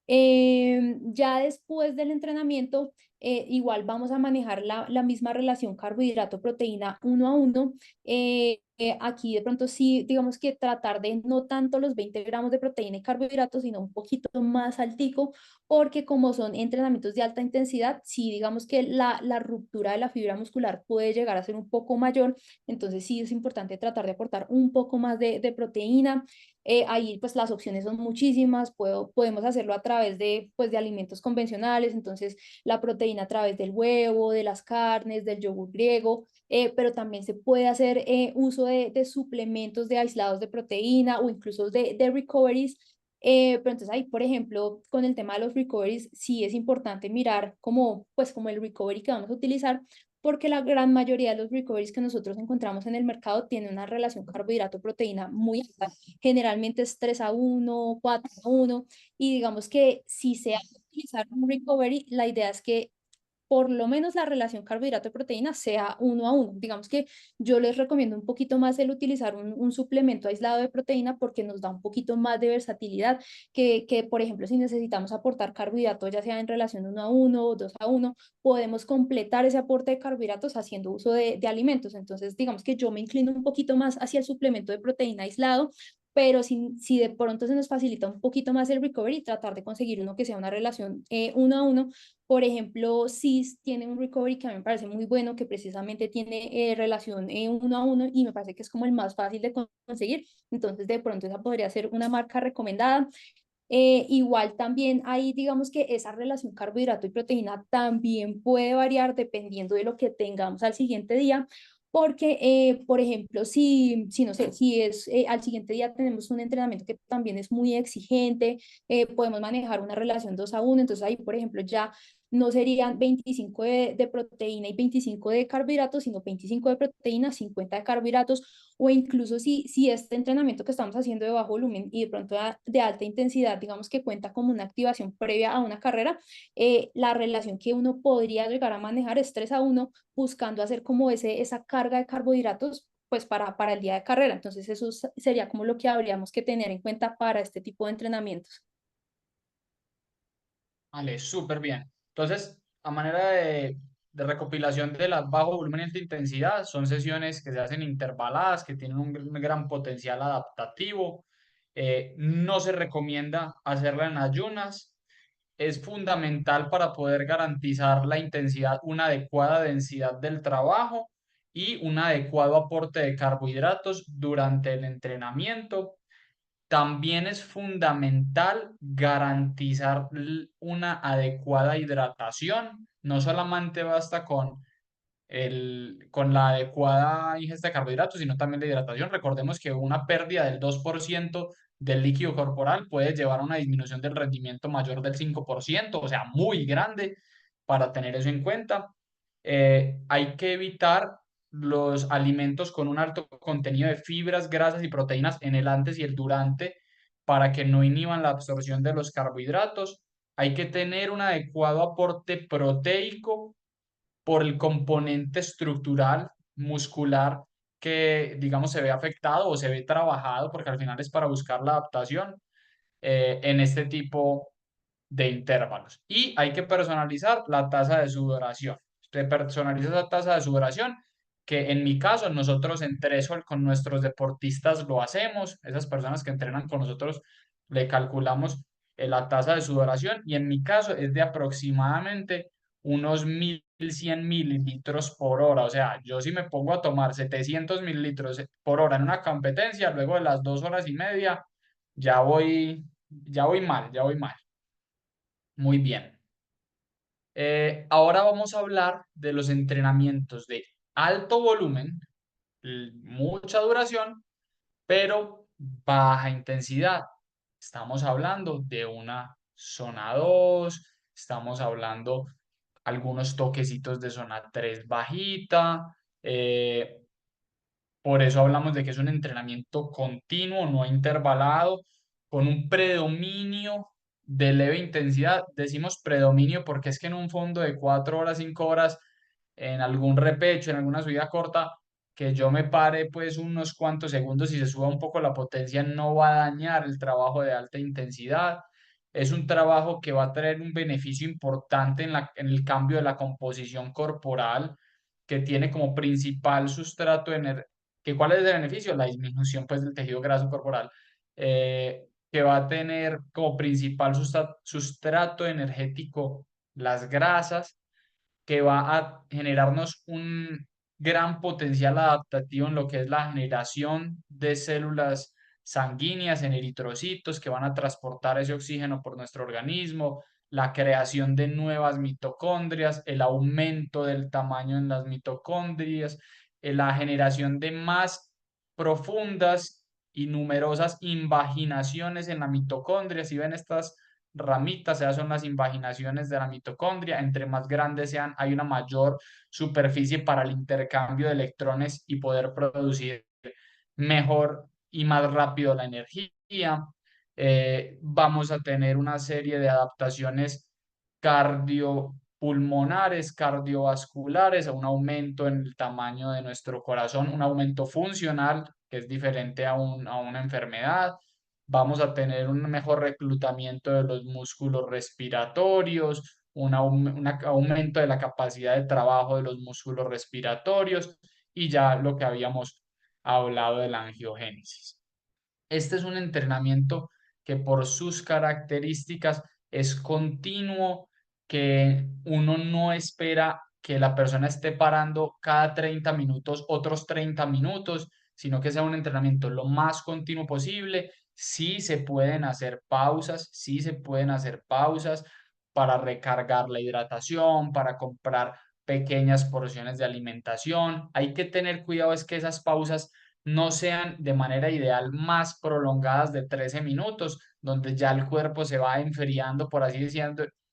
Ya después del entrenamiento, igual vamos a manejar la misma relación carbohidrato-proteína uno a uno. Aquí de pronto sí, digamos que tratar de no tanto los 20 gramos de proteína y carbohidratos, sino un poquito más altico, porque como son entrenamientos de alta intensidad, sí, digamos que la ruptura de la fibra muscular puede llegar a ser un poco mayor. Entonces sí es importante tratar de aportar un poco más de proteína. Ahí pues las opciones son muchísimas. Podemos hacerlo a través pues, de alimentos convencionales. Entonces la proteína a través del huevo, de las carnes, del yogur griego. Pero también se puede hacer uso de suplementos de aislados de proteína o incluso de recoveries. Pero entonces ahí, por ejemplo, con el tema de los recoveries, sí es importante mirar pues, como el recovery que vamos a utilizar, porque la gran mayoría de los recoveries que nosotros encontramos en el mercado tienen una relación carbohidrato-proteína muy alta. Generalmente es 3 a 1, 4 a 1. Y digamos que si se hace utilizar un recovery, la idea es que por lo menos la relación carbohidrato-proteína sea 1 a 1. Digamos que yo les recomiendo un poquito más el utilizar un suplemento aislado de proteína, porque nos da un poquito más de versatilidad por ejemplo, si necesitamos aportar carbohidratos, ya sea en relación 1 a 1 o 2 a 1, podemos completar ese aporte de carbohidratos haciendo uso de alimentos. Entonces, digamos que yo me inclino un poquito más hacia el suplemento de proteína aislado, pero si de pronto se nos facilita un poquito más el recovery, tratar de conseguir uno que sea una relación 1 a 1. Por ejemplo, CIS tiene un recovery que a mí me parece muy bueno, que precisamente tiene relación 1 a 1, y me parece que es como el más fácil de conseguir. Entonces, de pronto esa podría ser una marca recomendada. Igual también ahí digamos que esa relación carbohidrato y proteína también puede variar dependiendo de lo que tengamos al siguiente día, porque por ejemplo, si no sé, si es al siguiente día tenemos un entrenamiento que también es muy exigente, podemos manejar una relación 2 a 1. Entonces ahí, por ejemplo, ya no serían 25 de proteína y 25 de carbohidratos, sino 25 de proteína, 50 de carbohidratos, o incluso si este entrenamiento que estamos haciendo de bajo volumen y de pronto de alta intensidad, digamos que cuenta como una activación previa a una carrera, la relación que uno podría llegar a manejar es 3 a 1, buscando hacer como esa carga de carbohidratos pues para el día de carrera. Entonces eso sería como lo que habríamos que tener en cuenta para este tipo de entrenamientos. Vale, súper bien. Entonces, a manera de recopilación de las bajo volumen y alta intensidad, son sesiones que se hacen intervaladas, que tienen un gran potencial adaptativo. No se recomienda hacerla en ayunas. Es fundamental para poder garantizar la intensidad, una adecuada densidad del trabajo y un adecuado aporte de carbohidratos durante el entrenamiento. También es fundamental garantizar una adecuada hidratación. No solamente basta con la adecuada ingesta de carbohidratos, sino también la hidratación. Recordemos que una pérdida del 2% del líquido corporal puede llevar a una disminución del rendimiento mayor del 5%, o sea, muy grande para tener eso en cuenta. Hay que evitar los alimentos con un alto contenido de fibras, grasas y proteínas en el antes y el durante para que no inhiban la absorción de los carbohidratos. Hay que tener un adecuado aporte proteico por el componente estructural muscular que, digamos, se ve afectado o se ve trabajado, porque al final es para buscar la adaptación en este tipo de intervalos. Y hay que personalizar la tasa de sudoración. Se personaliza esa tasa de sudoración, que en mi caso, nosotros en Tresol con nuestros deportistas lo hacemos, esas personas que entrenan con nosotros le calculamos la tasa de sudoración y en mi caso es de aproximadamente unos 1.100 mililitros por hora. O sea, yo si me pongo a tomar 700 mililitros por hora en una competencia, luego de las 2 horas y media, ya voy mal, ya voy mal. Muy bien. Ahora vamos a hablar de los entrenamientos de alto volumen, mucha duración, pero baja intensidad. Estamos hablando de una zona 2, estamos hablando algunos toquecitos de zona 3 bajita. Por eso hablamos de que es un entrenamiento continuo, no intervalado, con un predominio de leve intensidad. Decimos predominio porque es que en un fondo de 4 horas, 5 horas, en algún repecho, en alguna subida corta, que yo me pare pues unos cuantos segundos y se suba un poco la potencia, no va a dañar el trabajo de alta intensidad. Es un trabajo que va a traer un beneficio importante en el cambio de la composición corporal, que tiene como principal sustrato que ¿cuál es el beneficio? La disminución pues del tejido graso corporal, que va a tener como principal sustrato energético las grasas, que va a generarnos un gran potencial adaptativo en lo que es la generación de células sanguíneas en eritrocitos que van a transportar ese oxígeno por nuestro organismo, la creación de nuevas mitocondrias, el aumento del tamaño en las mitocondrias, la generación de más profundas y numerosas invaginaciones en la mitocondria. Si ven estas ramitas, esas son las invaginaciones de la mitocondria. Entre más grandes sean, hay una mayor superficie para el intercambio de electrones y poder producir mejor y más rápido la energía. Vamos a tener una serie de adaptaciones cardiopulmonares, cardiovasculares, un aumento en el tamaño de nuestro corazón, un aumento funcional que es diferente a una enfermedad. Vamos a tener un mejor reclutamiento de los músculos respiratorios, un aumento de la capacidad de trabajo de los músculos respiratorios y ya lo que habíamos hablado de la angiogénesis. Este es un entrenamiento que por sus características es continuo, que uno no espera que la persona esté parando cada 30 minutos, otros 30 minutos, sino que sea un entrenamiento lo más continuo posible. Sí se pueden hacer pausas, sí se pueden hacer pausas para recargar la hidratación, para comprar pequeñas porciones de alimentación. Hay que tener cuidado, es que esas pausas no sean de manera ideal más prolongadas de 13 minutos, donde ya el cuerpo se va enfriando,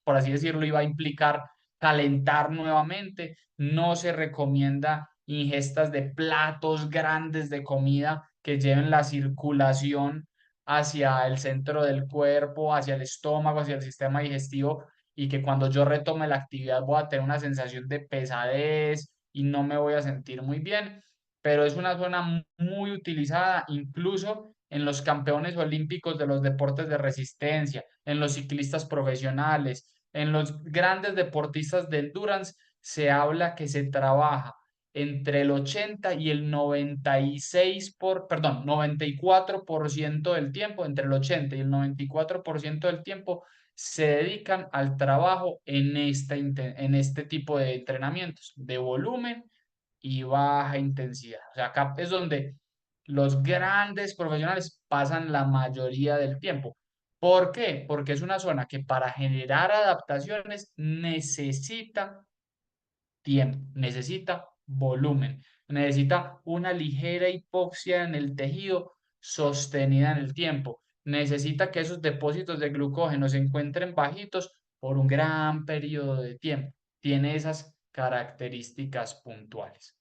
por así decirlo, iba a implicar calentar nuevamente. No se recomienda ingestas de platos grandes de comida que lleven la circulación hacia el centro del cuerpo, hacia el estómago, hacia el sistema digestivo, y que cuando yo retome la actividad voy a tener una sensación de pesadez y no me voy a sentir muy bien. Pero es una zona muy utilizada incluso en los campeones olímpicos de los deportes de resistencia, en los ciclistas profesionales, en los grandes deportistas de endurance. Se habla que se trabaja entre el 80 y el 96 perdón, 94% del tiempo, entre el 80 y el 94% del tiempo se dedican al trabajo en este tipo de entrenamientos de volumen y baja intensidad. O sea, acá es donde los grandes profesionales pasan la mayoría del tiempo. ¿Por qué? Porque es una zona que para generar adaptaciones necesita tiempo, necesita volumen, necesita una ligera hipoxia en el tejido sostenida en el tiempo, necesita que esos depósitos de glucógeno se encuentren bajitos por un gran periodo de tiempo. Tiene esas características puntuales.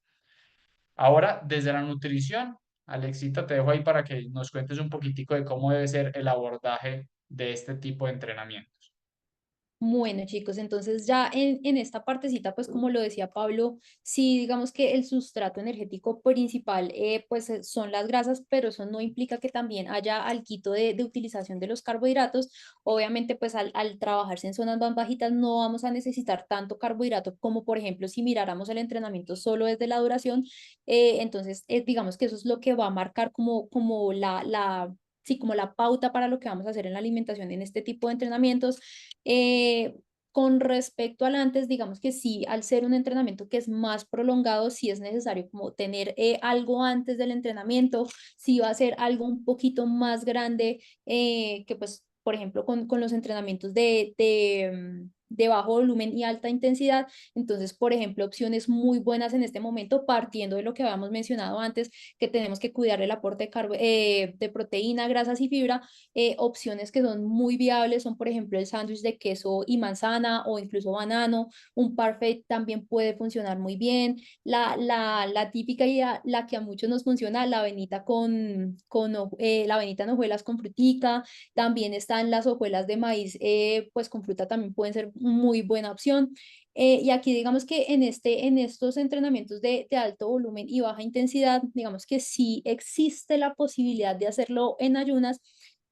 Ahora, desde la nutrición, Alexita, te dejo ahí para que nos cuentes un poquitico de cómo debe ser el abordaje de este tipo de entrenamientos. Bueno, chicos, entonces ya en esta partecita, pues como lo decía Pablo, sí, digamos que el sustrato energético principal, pues son las grasas, pero eso no implica que también haya alguito de utilización de los carbohidratos. Obviamente, pues al trabajarse en zonas más bajitas no vamos a necesitar tanto carbohidrato como, por ejemplo, si miráramos el entrenamiento solo desde la duración. Entonces, digamos que eso es lo que va a marcar como sí, como la pauta para lo que vamos a hacer en la alimentación en este tipo de entrenamientos. eh, con respecto al antes, digamos que sí, al ser un entrenamiento que es más prolongado, sí es necesario como tener algo antes del entrenamiento, sí va a ser algo un poquito más grande que pues, por ejemplo, con los entrenamientos de bajo volumen y alta intensidad. Entonces, por ejemplo, opciones muy buenas en este momento, partiendo de lo que habíamos mencionado antes, que tenemos que cuidar el aporte de proteína, grasas y fibra. Opciones que son muy viables son, por ejemplo, el sándwich de queso y manzana o incluso banano. Un parfait también puede funcionar muy bien. La típica y la que a muchos nos funciona, la avenita la avenita en hojuelas con frutica. También están las hojuelas de maíz, pues con fruta también pueden ser muy buena opción. Y aquí digamos que en estos entrenamientos de alto volumen y baja intensidad, digamos que sí existe la posibilidad de hacerlo en ayunas,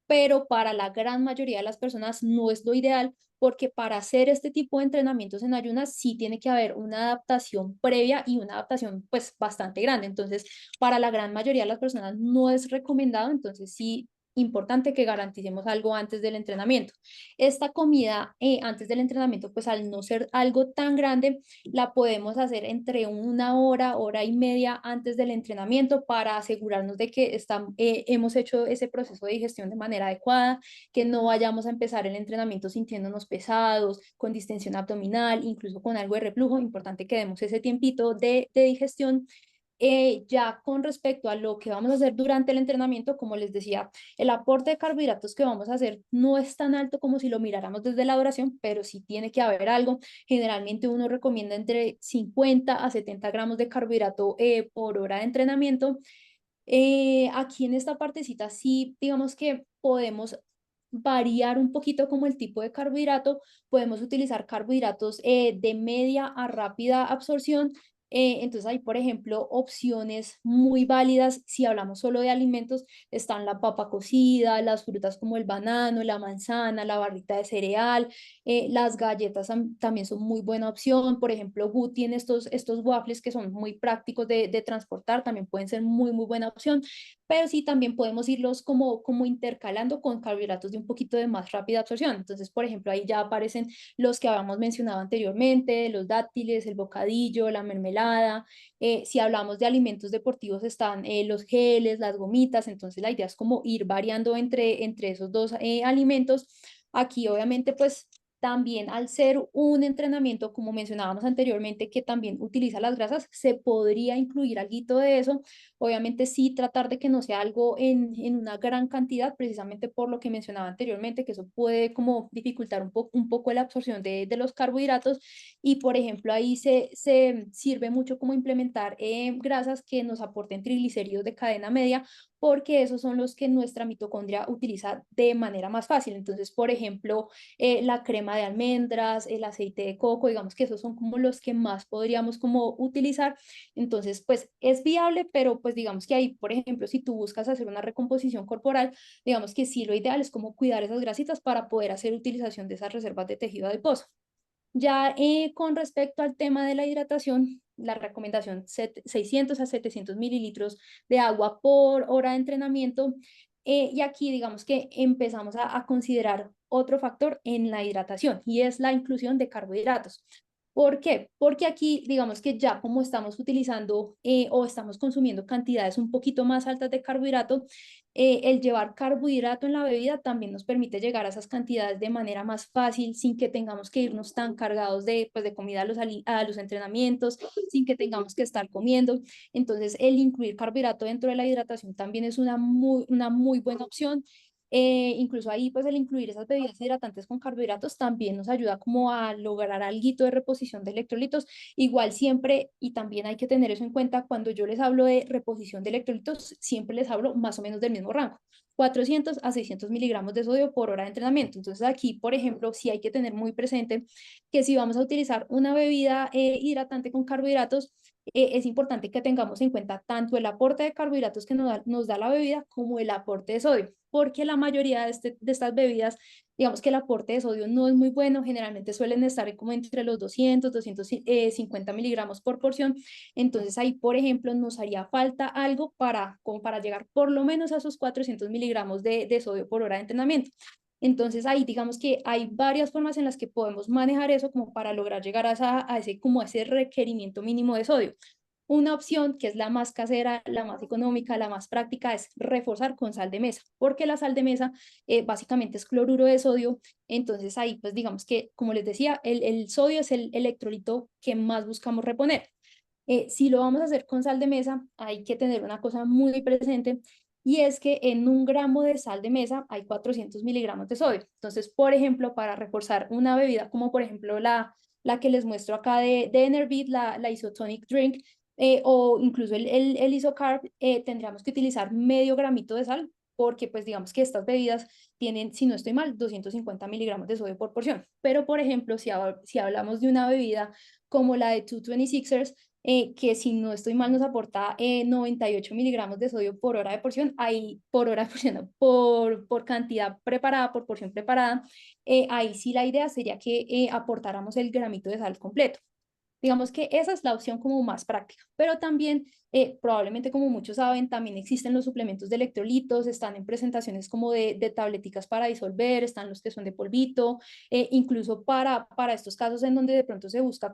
pero para la gran mayoría de las personas no es lo ideal, porque para hacer este tipo de entrenamientos en ayunas sí tiene que haber una adaptación previa y una adaptación pues bastante grande. Entonces, para la gran mayoría de las personas no es recomendado, entonces sí importante que garanticemos algo antes del entrenamiento. Esta comida antes del entrenamiento, pues al no ser algo tan grande, la podemos hacer entre una hora, hora y media antes del entrenamiento para asegurarnos de que hemos hecho ese proceso de digestión de manera adecuada, que no vayamos a empezar el entrenamiento sintiéndonos pesados, con distensión abdominal, incluso con algo de reflujo. Importante que demos ese tiempito de digestión. Ya con respecto a lo que vamos a hacer durante el entrenamiento, como les decía, el aporte de carbohidratos que vamos a hacer no es tan alto como si lo miráramos desde la duración, pero sí tiene que haber algo. Generalmente uno recomienda entre 50 a 70 gramos de carbohidrato por hora de entrenamiento. Aquí en esta partecita sí, digamos que podemos variar un poquito como el tipo de carbohidrato. Podemos utilizar carbohidratos de media a rápida absorción. Entonces hay, por ejemplo, opciones muy válidas. Si hablamos solo de alimentos, están la papa cocida, las frutas como el banano, la manzana, la barrita de cereal. Las galletas también son muy buena opción. Por ejemplo, Good tiene estos waffles que son muy prácticos de transportar, también pueden ser muy buena opción. Pero sí también podemos irlos como intercalando con carbohidratos de un poquito de más rápida absorción. Entonces, por ejemplo, ahí ya aparecen los que habíamos mencionado anteriormente, los dátiles, el bocadillo, la mermelada. Si hablamos de alimentos deportivos, están los geles, las gomitas. Entonces, la idea es como ir variando entre esos dos alimentos. Aquí, obviamente, pues también al ser un entrenamiento, como mencionábamos anteriormente, que también utiliza las grasas, se podría incluir algo de eso. Obviamente sí tratar de que no sea algo en una gran cantidad, precisamente por lo que mencionaba anteriormente, que eso puede como dificultar un poco la absorción de los carbohidratos. Y por ejemplo ahí se sirve mucho como implementar grasas que nos aporten triglicéridos de cadena media, porque esos son los que nuestra mitocondria utiliza de manera más fácil. Entonces, por ejemplo, la crema de almendras, el aceite de coco, digamos que esos son como los que más podríamos como utilizar. Entonces, pues es viable, pero pues digamos que ahí, por ejemplo, si tú buscas hacer una recomposición corporal, digamos que sí, lo ideal es como cuidar esas grasitas para poder hacer utilización de esas reservas de tejido adiposo. Ya con respecto al tema de la hidratación, la recomendación 600 a 700 mililitros de agua por hora de entrenamiento. Y aquí digamos que empezamos a considerar otro factor en la hidratación y es la inclusión de carbohidratos. ¿Por qué? Porque aquí, digamos que ya como estamos utilizando o estamos consumiendo cantidades un poquito más altas de carbohidrato, el llevar carbohidrato en la bebida también nos permite llegar a esas cantidades de manera más fácil, sin que tengamos que irnos tan cargados de, pues, de comida a los entrenamientos, sin que tengamos que estar comiendo. Entonces, el incluir carbohidrato dentro de la hidratación también es una muy buena opción. Incluso ahí, pues el incluir esas bebidas hidratantes con carbohidratos también nos ayuda como a lograr algo de reposición de electrolitos. Igual siempre, y también hay que tener eso en cuenta, cuando yo les hablo de reposición de electrolitos, siempre les hablo más o menos del mismo rango, 400 a 600 miligramos de sodio por hora de entrenamiento. Entonces aquí, por ejemplo, sí hay que tener muy presente que si vamos a utilizar una bebida hidratante con carbohidratos, es importante que tengamos en cuenta tanto el aporte de carbohidratos que nos da la bebida como el aporte de sodio, porque la mayoría de estas bebidas, digamos que el aporte de sodio no es muy bueno, generalmente suelen estar como entre los 200, 250 miligramos por porción. Entonces ahí, por ejemplo, nos haría falta algo como para llegar por lo menos a esos 400 miligramos de sodio por hora de entrenamiento. Entonces ahí digamos que hay varias formas en las que podemos manejar eso como para lograr llegar a ese requerimiento mínimo de sodio. Una opción que es la más casera, la más económica, la más práctica es reforzar con sal de mesa, porque la sal de mesa básicamente es cloruro de sodio. Entonces ahí pues digamos que, como les decía, el sodio es el electrolito que más buscamos reponer. Si lo vamos a hacer con sal de mesa, hay que tener una cosa muy presente y es que en 1 gramo de sal de mesa hay 400 miligramos de sodio. Entonces, por ejemplo, para reforzar una bebida como por ejemplo la que les muestro acá de Enervit, la Isotonic Drink, o incluso el Isocarb, tendríamos que utilizar medio gramito de sal porque pues digamos que estas bebidas tienen, si no estoy mal, 250 miligramos de sodio por porción. Pero por ejemplo, si hablamos de una bebida como la de 226ers, que si no estoy mal nos aporta 98 miligramos de sodio por hora de porción, ahí por hora de porción, no, por cantidad preparada, por porción preparada, ahí sí la idea sería que aportáramos el gramito de sal completo. Digamos que esa es la opción como más práctica, pero también, probablemente como muchos saben, también existen los suplementos de electrolitos, están en presentaciones como de tableticas para disolver, están los que son de polvito, incluso para estos casos en donde de pronto se busca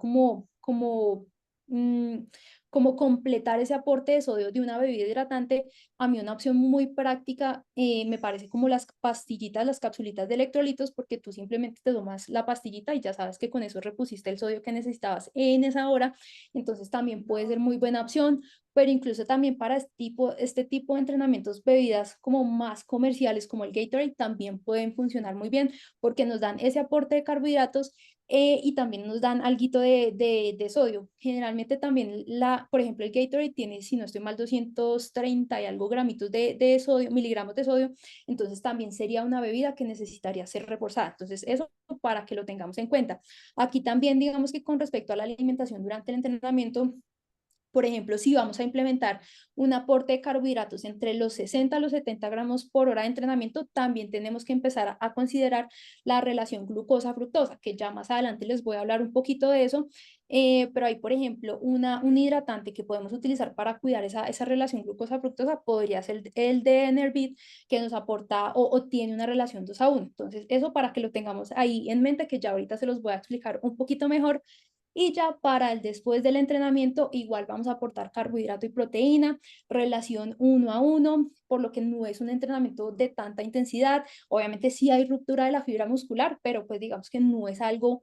mm, como completar ese aporte de sodio de una bebida hidratante. A mí una opción muy práctica me parece como las pastillitas, las capsulitas de electrolitos, porque tú simplemente te tomas la pastillita y ya sabes que con eso repusiste el sodio que necesitabas en esa hora. Entonces también puede ser muy buena opción, pero incluso también para este tipo de entrenamientos, bebidas como más comerciales como el Gatorade también pueden funcionar muy bien porque nos dan ese aporte de carbohidratos y también nos dan alguito de sodio. Generalmente también, por ejemplo, el Gatorade tiene, si no estoy mal, 230 y algo gramitos de sodio, miligramos de sodio, entonces también sería una bebida que necesitaría ser reforzada. Entonces, eso para que lo tengamos en cuenta. Aquí también, digamos que con respecto a la alimentación durante el entrenamiento, por ejemplo, si vamos a implementar un aporte de carbohidratos entre los 60 a los 70 gramos por hora de entrenamiento, también tenemos que empezar a considerar la relación glucosa-fructosa, que ya más adelante les voy a hablar un poquito de eso. Pero hay, por ejemplo, un hidratante que podemos utilizar para cuidar esa relación glucosa-fructosa, podría ser el de Enervit, que nos aporta o tiene una relación 2 a 1. Entonces, eso para que lo tengamos ahí en mente, que ya ahorita se los voy a explicar un poquito mejor. Y ya para el después del entrenamiento, igual vamos a aportar carbohidrato y proteína, relación 1 a 1, por lo que no es un entrenamiento de tanta intensidad. Obviamente sí hay ruptura de la fibra muscular, pero pues digamos que no es algo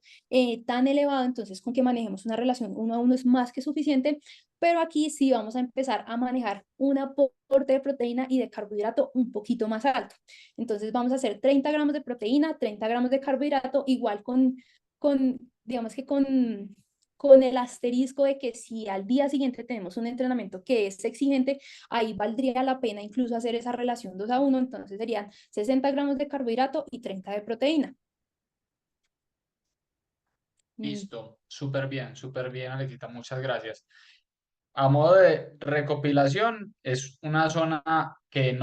tan elevado, entonces con que manejemos una relación 1 a 1 es más que suficiente, pero aquí sí vamos a empezar a manejar un aporte de proteína y de carbohidrato un poquito más alto. Entonces vamos a hacer 30 gramos de proteína, 30 gramos de carbohidrato, igual digamos que con el asterisco de que si al día siguiente tenemos un entrenamiento que es exigente, ahí valdría la pena incluso hacer esa relación 2 a 1, entonces serían 60 gramos de carbohidrato y 30 de proteína. Mm. Listo, súper bien, Aletita, muchas gracias. A modo de recopilación, es una zona que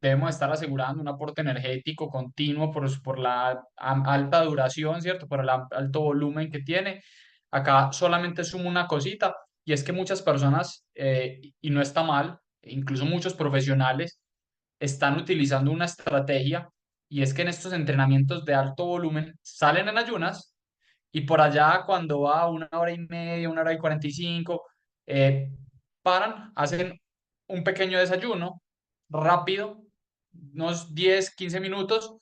debemos estar asegurando un aporte energético continuo por la alta duración, ¿cierto? Por el alto volumen que tiene. Acá solamente sumo una cosita, y es que muchas personas, y no está mal, incluso muchos profesionales, están utilizando una estrategia, y es que en estos entrenamientos de alto volumen salen en ayunas y por allá cuando va 1 hora y media, 1 hora y 45, eh, paran, hacen un pequeño desayuno rápido, unos 10 15 minutos,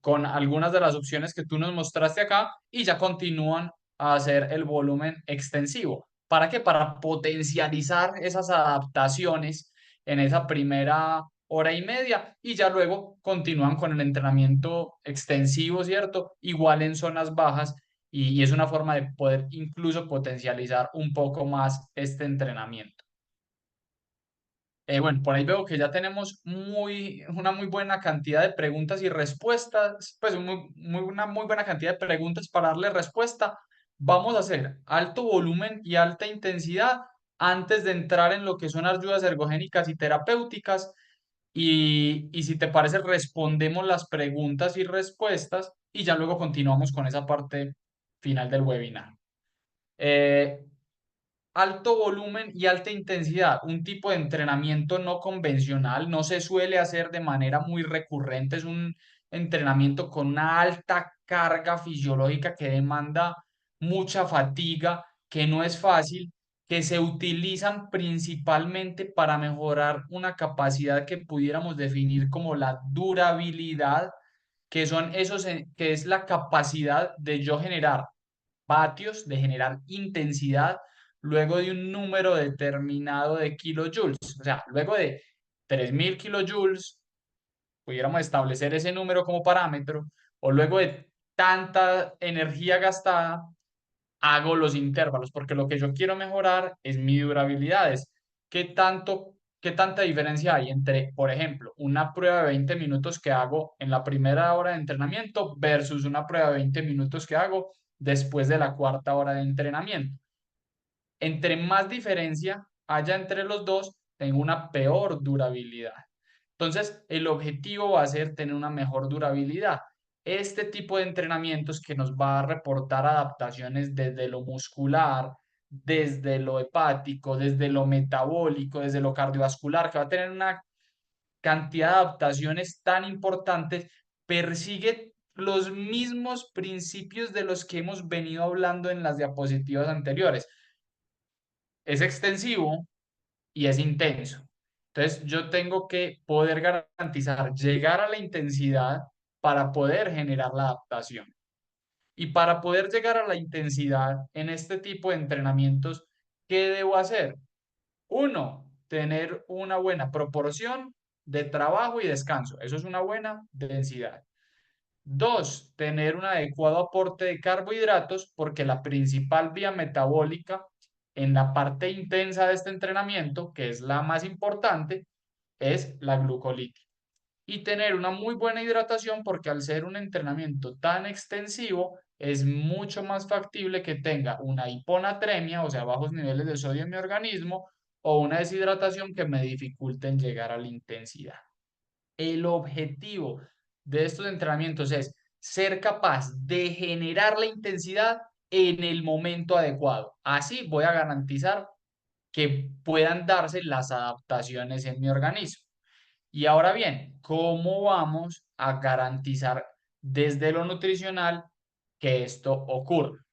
con algunas de las opciones que tú nos mostraste acá, y ya continúan a hacer el volumen extensivo. ¿Para qué? Para potencializar esas adaptaciones en esa primera hora y media, y ya luego continúan con el entrenamiento extensivo, ¿cierto? Igual en zonas bajas, y es una forma de poder incluso potencializar un poco más este entrenamiento. Bueno, por ahí veo que ya tenemos una muy buena cantidad de preguntas y respuestas, pues una muy buena cantidad de preguntas para darle respuesta. Vamos a hacer alto volumen y alta intensidad antes de entrar en lo que son ayudas ergogénicas y terapéuticas. Y si te parece, respondemos las preguntas y respuestas y ya luego continuamos con esa parte final del webinar. Eh, Alto volumen y alta intensidad, un tipo de entrenamiento no convencional, no se suele hacer de manera muy recurrente, es un entrenamiento con una alta carga fisiológica que demanda mucha fatiga, que no es fácil, que se utilizan principalmente para mejorar una capacidad que pudiéramos definir como la durabilidad, que son que es la capacidad de yo generar vatios, de generar intensidad luego de un número determinado de kilojoules. O sea, luego de 3000 kilojoules, pudiéramos establecer ese número como parámetro, o luego de tanta energía gastada, hago los intervalos, porque lo que yo quiero mejorar es mi durabilidad. Es qué tanta diferencia hay entre, por ejemplo, una prueba de 20 minutos que hago en la primera hora de entrenamiento versus una prueba de 20 minutos que hago después de la cuarta hora de entrenamiento. Entre más diferencia haya entre los dos, tengo una peor durabilidad. Entonces, el objetivo va a ser tener una mejor durabilidad. Este tipo de entrenamientos que nos va a reportar adaptaciones desde lo muscular, desde lo hepático, desde lo metabólico, desde lo cardiovascular, que va a tener una cantidad de adaptaciones tan importantes, persigue los mismos principios de los que hemos venido hablando en las diapositivas anteriores. Es extensivo y es intenso. Entonces, yo tengo que poder garantizar llegar a la intensidad para poder generar la adaptación. Y para poder llegar a la intensidad en este tipo de entrenamientos, ¿qué debo hacer? Uno, tener una buena proporción de trabajo y descanso. Eso es una buena densidad. Dos, tener un adecuado aporte de carbohidratos, porque la principal vía metabólica en la parte intensa de este entrenamiento, que es la más importante, es la glucolítica. Y tener una muy buena hidratación, porque al ser un entrenamiento tan extensivo, es mucho más factible que tenga una hiponatremia, o sea, bajos niveles de sodio en mi organismo, o una deshidratación que me dificulten llegar a la intensidad. El objetivo de estos entrenamientos es ser capaz de generar la intensidad en el momento adecuado. Así voy a garantizar que puedan darse las adaptaciones en mi organismo. Y ahora bien, ¿cómo vamos a garantizar desde lo nutricional que esto ocurra?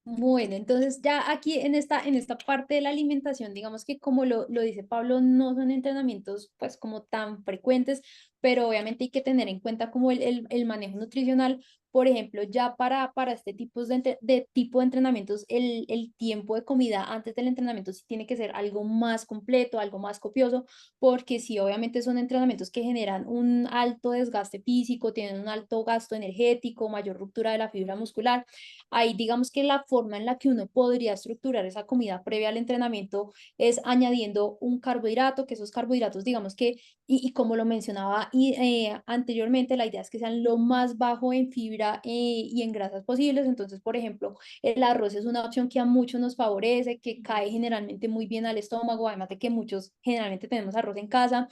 Bueno, entonces ya aquí en esta parte de la alimentación, digamos que como lo dice Pablo, no son entrenamientos pues como tan frecuentes, pero obviamente hay que tener en cuenta como el manejo nutricional. Por ejemplo, ya para este tipo de tipo de entrenamientos, el tiempo de comida antes del entrenamiento sí tiene que ser algo más completo, algo más copioso, porque sí, obviamente son entrenamientos que generan un alto desgaste físico, tienen un alto gasto energético, mayor ruptura de la fibra muscular. Ahí digamos que la forma en la que uno podría estructurar esa comida previa al entrenamiento es añadiendo un carbohidrato, que esos carbohidratos digamos que, y como lo mencionaba anteriormente, la idea es que sean lo más bajo en fibra y en grasas posibles. Entonces, por ejemplo, el arroz es una opción que a muchos nos favorece, que cae generalmente muy bien al estómago, además de que muchos generalmente tenemos arroz en casa.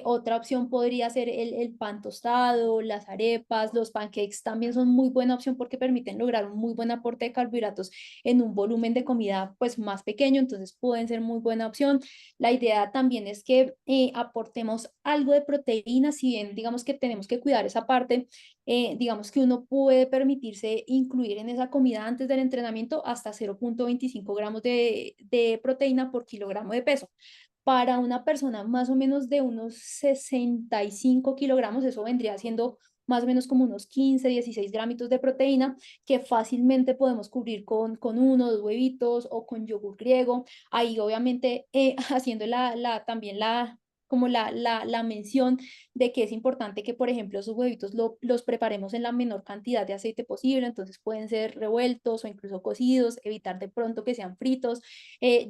Otra opción podría ser el pan tostado, las arepas, los pancakes también son muy buena opción porque permiten lograr un muy buen aporte de carbohidratos en un volumen de comida pues más pequeño, entonces pueden ser muy buena opción. La idea también es que aportemos algo de proteína, si bien digamos que tenemos que cuidar esa parte, digamos que uno puede permitirse incluir en esa comida antes del entrenamiento hasta 0,25 gramos de proteína por kilogramo de peso. Para una persona más o menos de unos 65 kilogramos, eso vendría siendo más o menos como unos 15, 16 gramitos de proteína que fácilmente podemos cubrir con uno, dos huevitos o con yogur griego. Ahí obviamente haciendo también como la mención de que es importante que, por ejemplo, esos huevitos los preparemos en la menor cantidad de aceite posible, entonces pueden ser revueltos o incluso cocidos, evitar de pronto que sean fritos.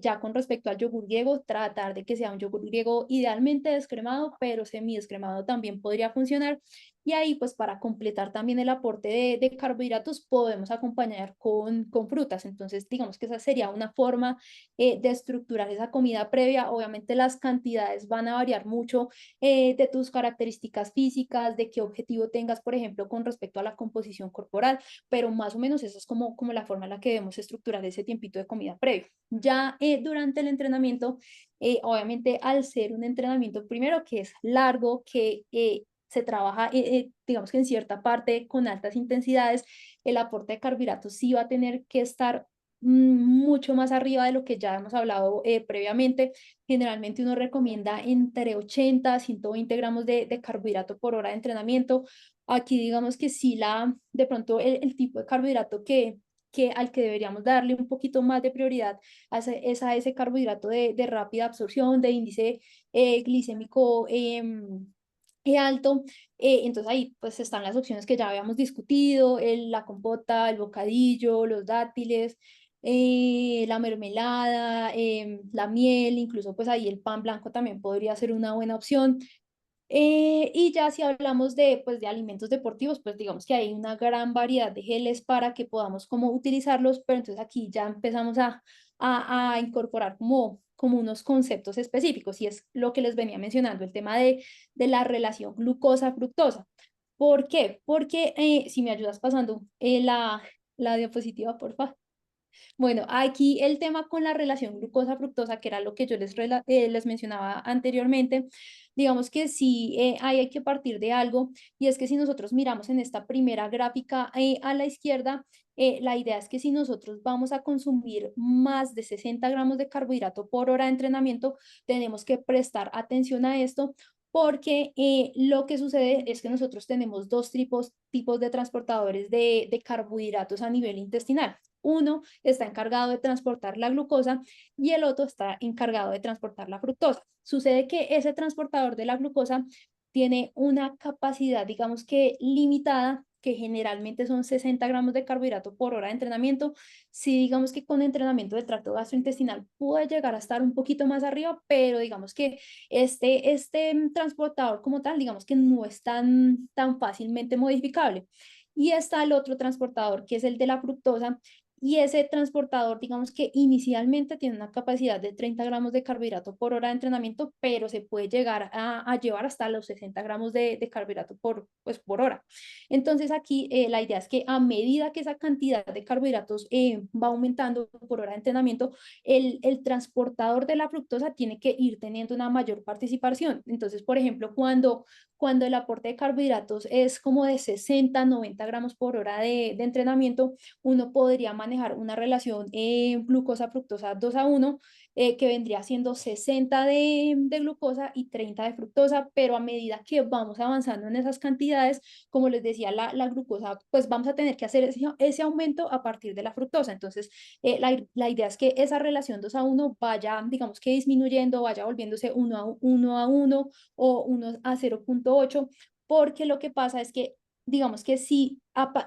Ya con respecto al yogur griego, tratar de que sea un yogur griego idealmente descremado, pero semidescremado también podría funcionar. Y ahí, pues para completar también el aporte de carbohidratos, podemos acompañar con frutas. Entonces, digamos que esa sería una forma de estructurar esa comida previa. Obviamente las cantidades van a variar mucho de tus características físicas, de qué objetivo tengas, por ejemplo, con respecto a la composición corporal, pero más o menos esa es como la forma en la que debemos estructurar ese tiempito de comida previo. Ya durante el entrenamiento, obviamente al ser un entrenamiento primero que es largo, que se trabaja, digamos que en cierta parte con altas intensidades, el aporte de carbohidratos sí va a tener que estar mucho más arriba de lo que ya hemos hablado previamente. Generalmente uno recomienda entre 80 a 120 gramos de carbohidrato por hora de entrenamiento. Aquí digamos que sí, de pronto el tipo de carbohidrato al que deberíamos darle un poquito más de prioridad es a ese carbohidrato de rápida absorción, de índice glicémico alto. Entonces ahí pues están las opciones que ya habíamos discutido, la compota, el bocadillo, los dátiles, la mermelada, la miel, incluso pues ahí el pan blanco también podría ser una buena opción. Y ya si hablamos pues, de alimentos deportivos, pues digamos que hay una gran variedad de geles para que podamos como utilizarlos, pero entonces aquí ya empezamos a incorporar como unos conceptos específicos y es lo que les venía mencionando, el tema de la relación glucosa-fructosa. ¿Por qué? Porque si me ayudas pasando la diapositiva, por favor. Bueno, aquí el tema con la relación glucosa-fructosa, que era lo que yo les mencionaba anteriormente, digamos que sí hay que partir de algo, y es que si nosotros miramos en esta primera gráfica a la izquierda, la idea es que si nosotros vamos a consumir más de 60 gramos de carbohidrato por hora de entrenamiento, tenemos que prestar atención a esto porque lo que sucede es que nosotros tenemos dos tipos de transportadores de carbohidratos a nivel intestinal. Uno está encargado de transportar la glucosa y el otro está encargado de transportar la fructosa. Sucede que ese transportador de la glucosa tiene una capacidad, digamos que limitada, que generalmente son 60 gramos de carbohidrato por hora de entrenamiento. Sí, digamos que con entrenamiento de tracto gastrointestinal puede llegar a estar un poquito más arriba, pero digamos que este transportador como tal, digamos que no es tan fácilmente modificable. Y está el otro transportador, que es el de la fructosa, y ese transportador, digamos que inicialmente tiene una capacidad de 30 gramos de carbohidrato por hora de entrenamiento, pero se puede llegar a llevar hasta los 60 gramos de carbohidrato por hora. Entonces aquí la idea es que a medida que esa cantidad de carbohidratos va aumentando por hora de entrenamiento, el transportador de la fructosa tiene que ir teniendo una mayor participación. Entonces, por ejemplo, cuando el aporte de carbohidratos es como de 60, 90 gramos por hora de entrenamiento, uno podría manejar manejar una relación glucosa-fructosa 2:1, que vendría siendo 60 de glucosa y 30 de fructosa, pero a medida que vamos avanzando en esas cantidades, como les decía, la glucosa, pues vamos a tener que hacer ese aumento a partir de la fructosa. Entonces, la idea es que esa relación 2:1 vaya, digamos que disminuyendo, vaya volviéndose 1:1 o 1:0.8, porque lo que pasa es que, digamos que si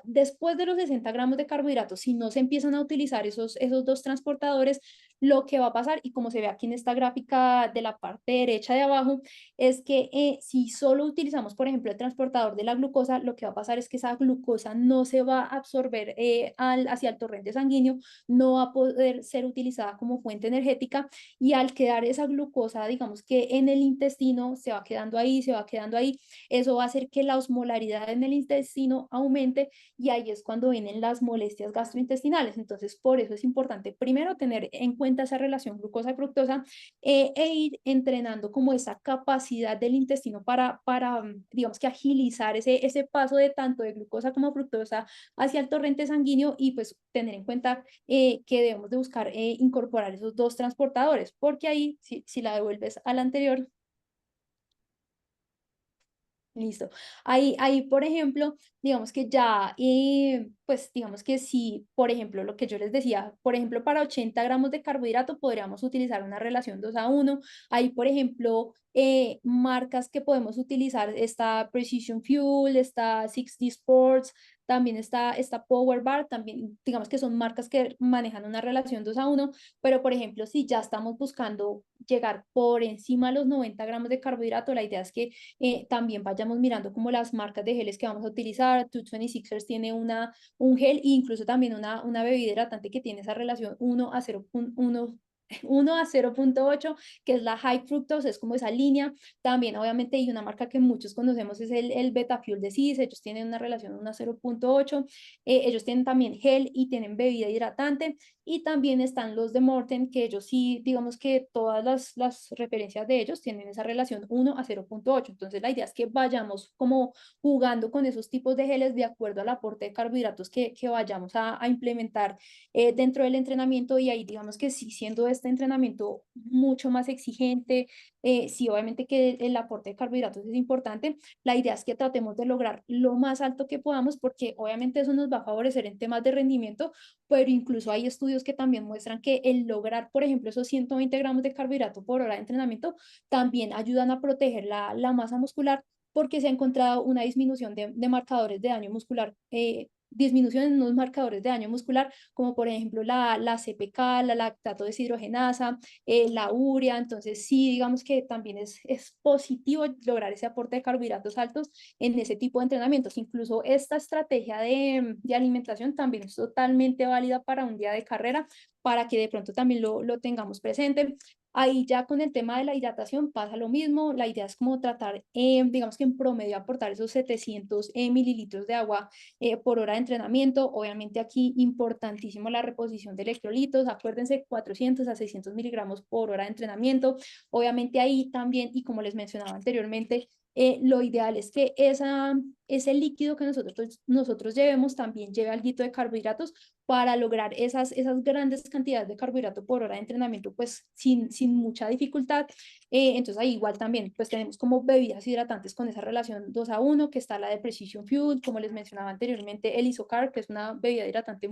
después de los 60 gramos de carbohidratos, si no se empiezan a utilizar esos dos transportadores, lo que va a pasar, y como se ve aquí en esta gráfica de la parte derecha de abajo, es que si solo utilizamos, por ejemplo, el transportador de la glucosa, lo que va a pasar es que esa glucosa no se va a absorber hacia el torrente sanguíneo, no va a poder ser utilizada como fuente energética, y al quedar esa glucosa, digamos que en el intestino, se va quedando ahí, se va quedando ahí. Eso va a hacer que la osmolaridad en el intestino aumente, y ahí es cuando vienen las molestias gastrointestinales. Entonces, por eso es importante primero tener en cuenta esa relación glucosa-fructosa, e ir entrenando como esa capacidad del intestino para digamos que agilizar ese paso de tanto de glucosa como fructosa hacia el torrente sanguíneo, y pues tener en cuenta que debemos de buscar incorporar esos dos transportadores, porque ahí, si la devuelves al anterior, listo. Ahí, por ejemplo, digamos que ya, pues digamos que si, por ejemplo, lo que yo les decía, por ejemplo, para 80 gramos de carbohidrato podríamos utilizar una relación 2:1. Ahí, por ejemplo, marcas que podemos utilizar, está Precision Fuel, está 60 Sports, también está Power Bar, también digamos que son marcas que manejan una relación 2:1, pero por ejemplo, si ya estamos buscando llegar por encima de los 90 gramos de carbohidrato, la idea es que también vayamos mirando como las marcas de geles que vamos a utilizar. 226ers tiene un gel, e incluso también una bebida hidratante que tiene esa relación 1:0.8, que es la High Fructose, es como esa línea. También, obviamente, hay una marca que muchos conocemos, es el Betafuel de CIS, ellos tienen una relación 1:0.8, ellos tienen también gel y tienen bebida hidratante, y también están los de Morten, que ellos sí, digamos que todas las referencias de ellos tienen esa relación 1:0.8. Entonces, la idea es que vayamos como jugando con esos tipos de geles de acuerdo al aporte de carbohidratos que vayamos a implementar dentro del entrenamiento. Y ahí, digamos que sí, siendo este entrenamiento mucho más exigente, sí, obviamente que el aporte de carbohidratos es importante. La idea es que tratemos de lograr lo más alto que podamos, porque obviamente eso nos va a favorecer en temas de rendimiento, pero incluso hay estudios que también muestran que el lograr, por ejemplo, esos 120 gramos de carbohidrato por hora de entrenamiento también ayudan a proteger la masa muscular, porque se ha encontrado una disminución de marcadores de daño muscular, disminución en unos marcadores de daño muscular, como por ejemplo la CPK, la lactato deshidrogenasa, la urea. Entonces, sí, digamos que también es positivo lograr ese aporte de carbohidratos altos en ese tipo de entrenamientos. Incluso esta estrategia de alimentación también es totalmente válida para un día de carrera, para que de pronto también lo tengamos presente. Ahí ya con el tema de la hidratación pasa lo mismo. La idea es como tratar, digamos que en promedio aportar esos 700 mililitros de agua por hora de entrenamiento. Obviamente aquí importantísimo la reposición de electrolitos. Acuérdense, 400 a 600 miligramos por hora de entrenamiento. Obviamente ahí también, y como les mencionaba anteriormente, lo ideal es que ese líquido que nosotros llevemos también lleve algo de carbohidratos, para lograr esas grandes cantidades de carbohidrato por hora de entrenamiento, pues sin mucha dificultad. Entonces ahí igual también pues tenemos como bebidas hidratantes con esa relación 2:1, que está la de Precision Fuel, como les mencionaba anteriormente, el Isocar, que es una bebida hidratante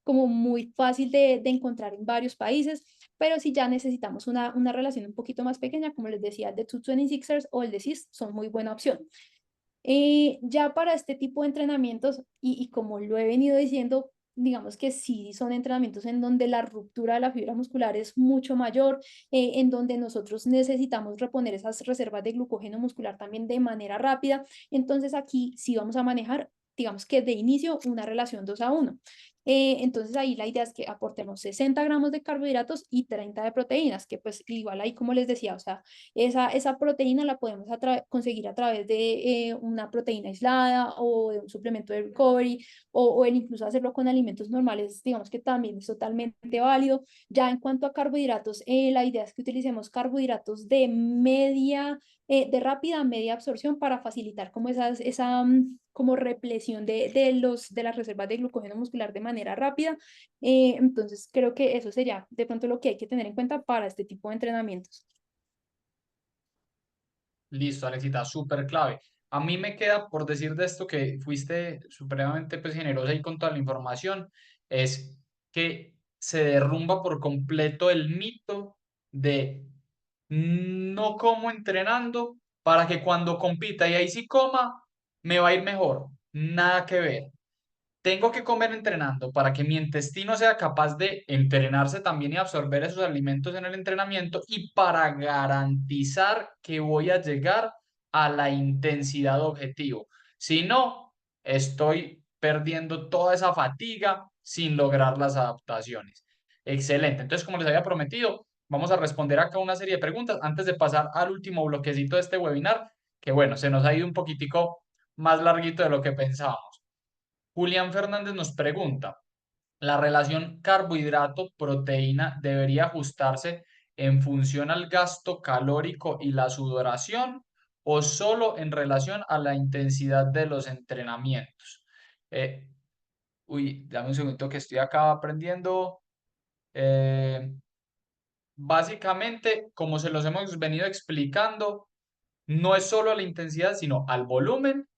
como muy fácil de encontrar en varios países. Pero si ya necesitamos una relación un poquito más pequeña, como les decía, el de 226ers o el de CIS son muy buena opción. Ya para este tipo de entrenamientos, y como lo he venido diciendo, digamos que sí son entrenamientos en donde la ruptura de la fibra muscular es mucho mayor, en donde nosotros necesitamos reponer esas reservas de glucógeno muscular también de manera rápida. Entonces aquí sí vamos a manejar, digamos que de inicio, una relación 2:1. Entonces ahí la idea es que aportemos 60 gramos de carbohidratos y 30 de proteínas, que pues igual ahí como les decía, o sea, esa proteína la podemos conseguir a través de una proteína aislada o de un suplemento de recovery, o el incluso hacerlo con alimentos normales, digamos que también es totalmente válido. Ya en cuanto a carbohidratos, la idea es que utilicemos carbohidratos de rápida media absorción, para facilitar como como represión de las reservas de glucógeno muscular de manera rápida. Entonces, creo que eso sería de pronto lo que hay que tener en cuenta para este tipo de entrenamientos. Listo, Alexita, súper clave. A mí me queda por decir de esto que fuiste supremamente pues, generosa y con toda la información, es que se derrumba por completo el mito de no como entrenando para que cuando compita y ahí sí coma, me va a ir mejor. Nada que ver. Tengo que comer entrenando para que mi intestino sea capaz de entrenarse también y absorber esos alimentos en el entrenamiento y para garantizar que voy a llegar a la intensidad objetivo. Si no, estoy perdiendo toda esa fatiga sin lograr las adaptaciones. Excelente. Entonces, como les había prometido, vamos a responder acá una serie de preguntas antes de pasar al último bloquecito de este webinar, que bueno, se nos ha ido un poquitico más larguito de lo que pensábamos. Julián Fernández nos pregunta, ¿la relación carbohidrato-proteína debería ajustarse en función al gasto calórico y la sudoración o solo en relación a la intensidad de los entrenamientos? Eh, Dame un segundo que estoy acá aprendiendo. Eh, Básicamente, como se los hemos venido explicando, no es solo a la intensidad, sino al volumen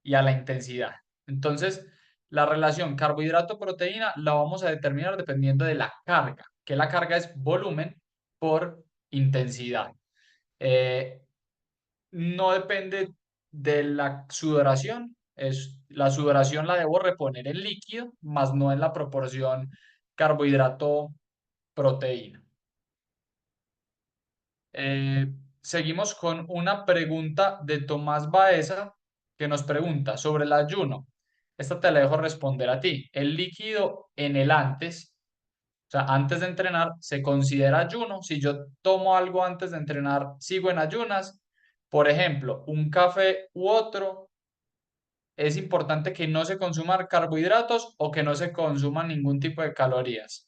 y a la intensidad. Entonces, la relación carbohidrato-proteína la vamos a determinar dependiendo de la carga, que la carga es volumen por intensidad. Eh, no depende de la sudoración, la sudoración la debo reponer en líquido, más no en la proporción carbohidrato-proteína. Eh, Seguimos con una pregunta de Tomás Baeza que nos pregunta sobre el ayuno. Esta te la dejo responder a ti. El líquido en el antes, o sea, antes de entrenar, se considera ayuno. Si yo tomo algo antes de entrenar, sigo en ayunas. Por ejemplo, un café u otro, es importante que no se consuman carbohidratos o que no se consuman ningún tipo de calorías.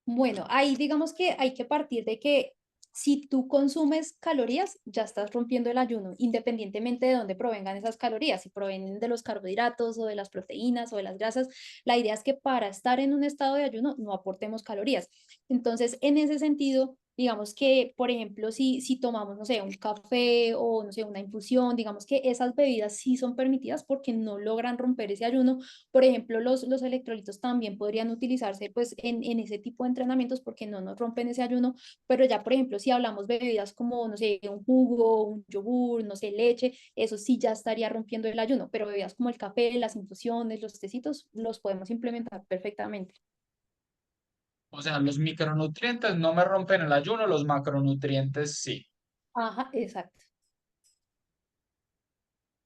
Bueno, ahí digamos que hay que partir de que si tú consumes calorías, ya estás rompiendo el ayuno, independientemente de dónde provengan esas calorías, si provienen de los carbohidratos o de las proteínas o de las grasas. La idea es que para estar en un estado de ayuno no aportemos calorías. Entonces, en ese sentido, digamos que, por ejemplo, si tomamos, no sé, un café o, no sé, una infusión, digamos que esas bebidas sí son permitidas porque no logran romper ese ayuno. Por ejemplo, los electrolitos también podrían utilizarse pues en ese tipo de entrenamientos porque no nos rompen ese ayuno, pero ya por ejemplo si hablamos de bebidas como, no sé, un jugo, un yogur, no sé, leche, eso sí ya estaría rompiendo el ayuno, pero bebidas como el café, las infusiones, los tecitos, los podemos implementar perfectamente. O sea, los micronutrientes no me rompen el ayuno, los macronutrientes sí. Ajá, exacto.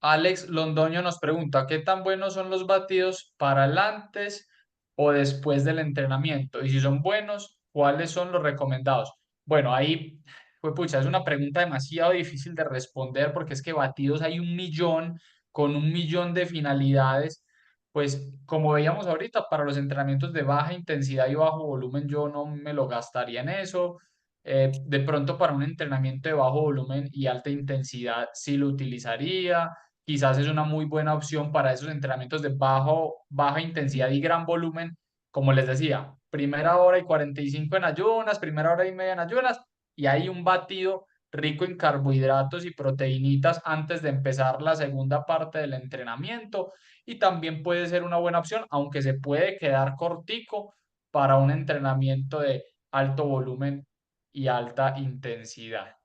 Alex Londoño nos pregunta, ¿qué tan buenos son los batidos para el antes o después del entrenamiento? Y si son buenos, ¿cuáles son los recomendados? Bueno, ahí, pues pucha, es una pregunta demasiado difícil de responder porque es que batidos hay un millón con un millón de finalidades. Pues como veíamos ahorita, para los entrenamientos de baja intensidad y bajo volumen yo no me lo gastaría en eso. De pronto para un entrenamiento de bajo volumen y alta intensidad sí lo utilizaría. Quizás es una muy buena opción para esos entrenamientos de baja intensidad y gran volumen. Como les decía, primera hora y 45 en ayunas, primera hora y media en ayunas, y hay un batido rico en carbohidratos y proteínitas antes de empezar la segunda parte del entrenamiento. Y también puede ser una buena opción, aunque se puede quedar cortico para un entrenamiento de alto volumen y alta intensidad.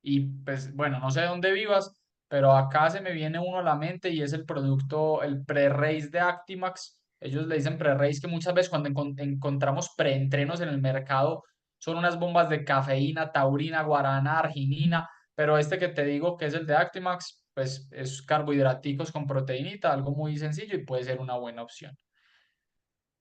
Y pues bueno, no sé de dónde vivas, pero acá se me viene uno a la mente y es el producto, el pre-race de Actimax. Ellos le dicen pre-race que muchas veces cuando encontramos pre-entrenos en el mercado son unas bombas de cafeína, taurina, guarana, arginina, pero este que te digo que es el de Actimax, pues es carbohidraticos con proteínita, algo muy sencillo y puede ser una buena opción.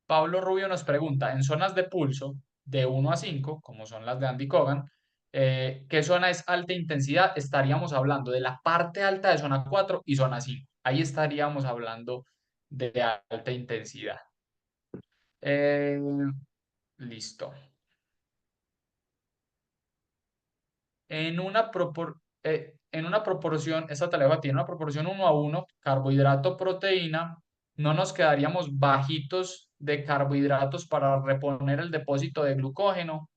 Pablo Rubio nos pregunta, en zonas de pulso de 1 a 5, como son las de Andy Cogan, ¿qué zona es alta intensidad? Estaríamos hablando de la parte alta de zona 4 y zona 5. Ahí estaríamos hablando de alta intensidad. Eh, Listo. En una en una proporción, esta te la dejo a ti, en una proporción 1 a 1, carbohidrato-proteína, no nos quedaríamos bajitos de carbohidratos para reponer el depósito de glucógeno.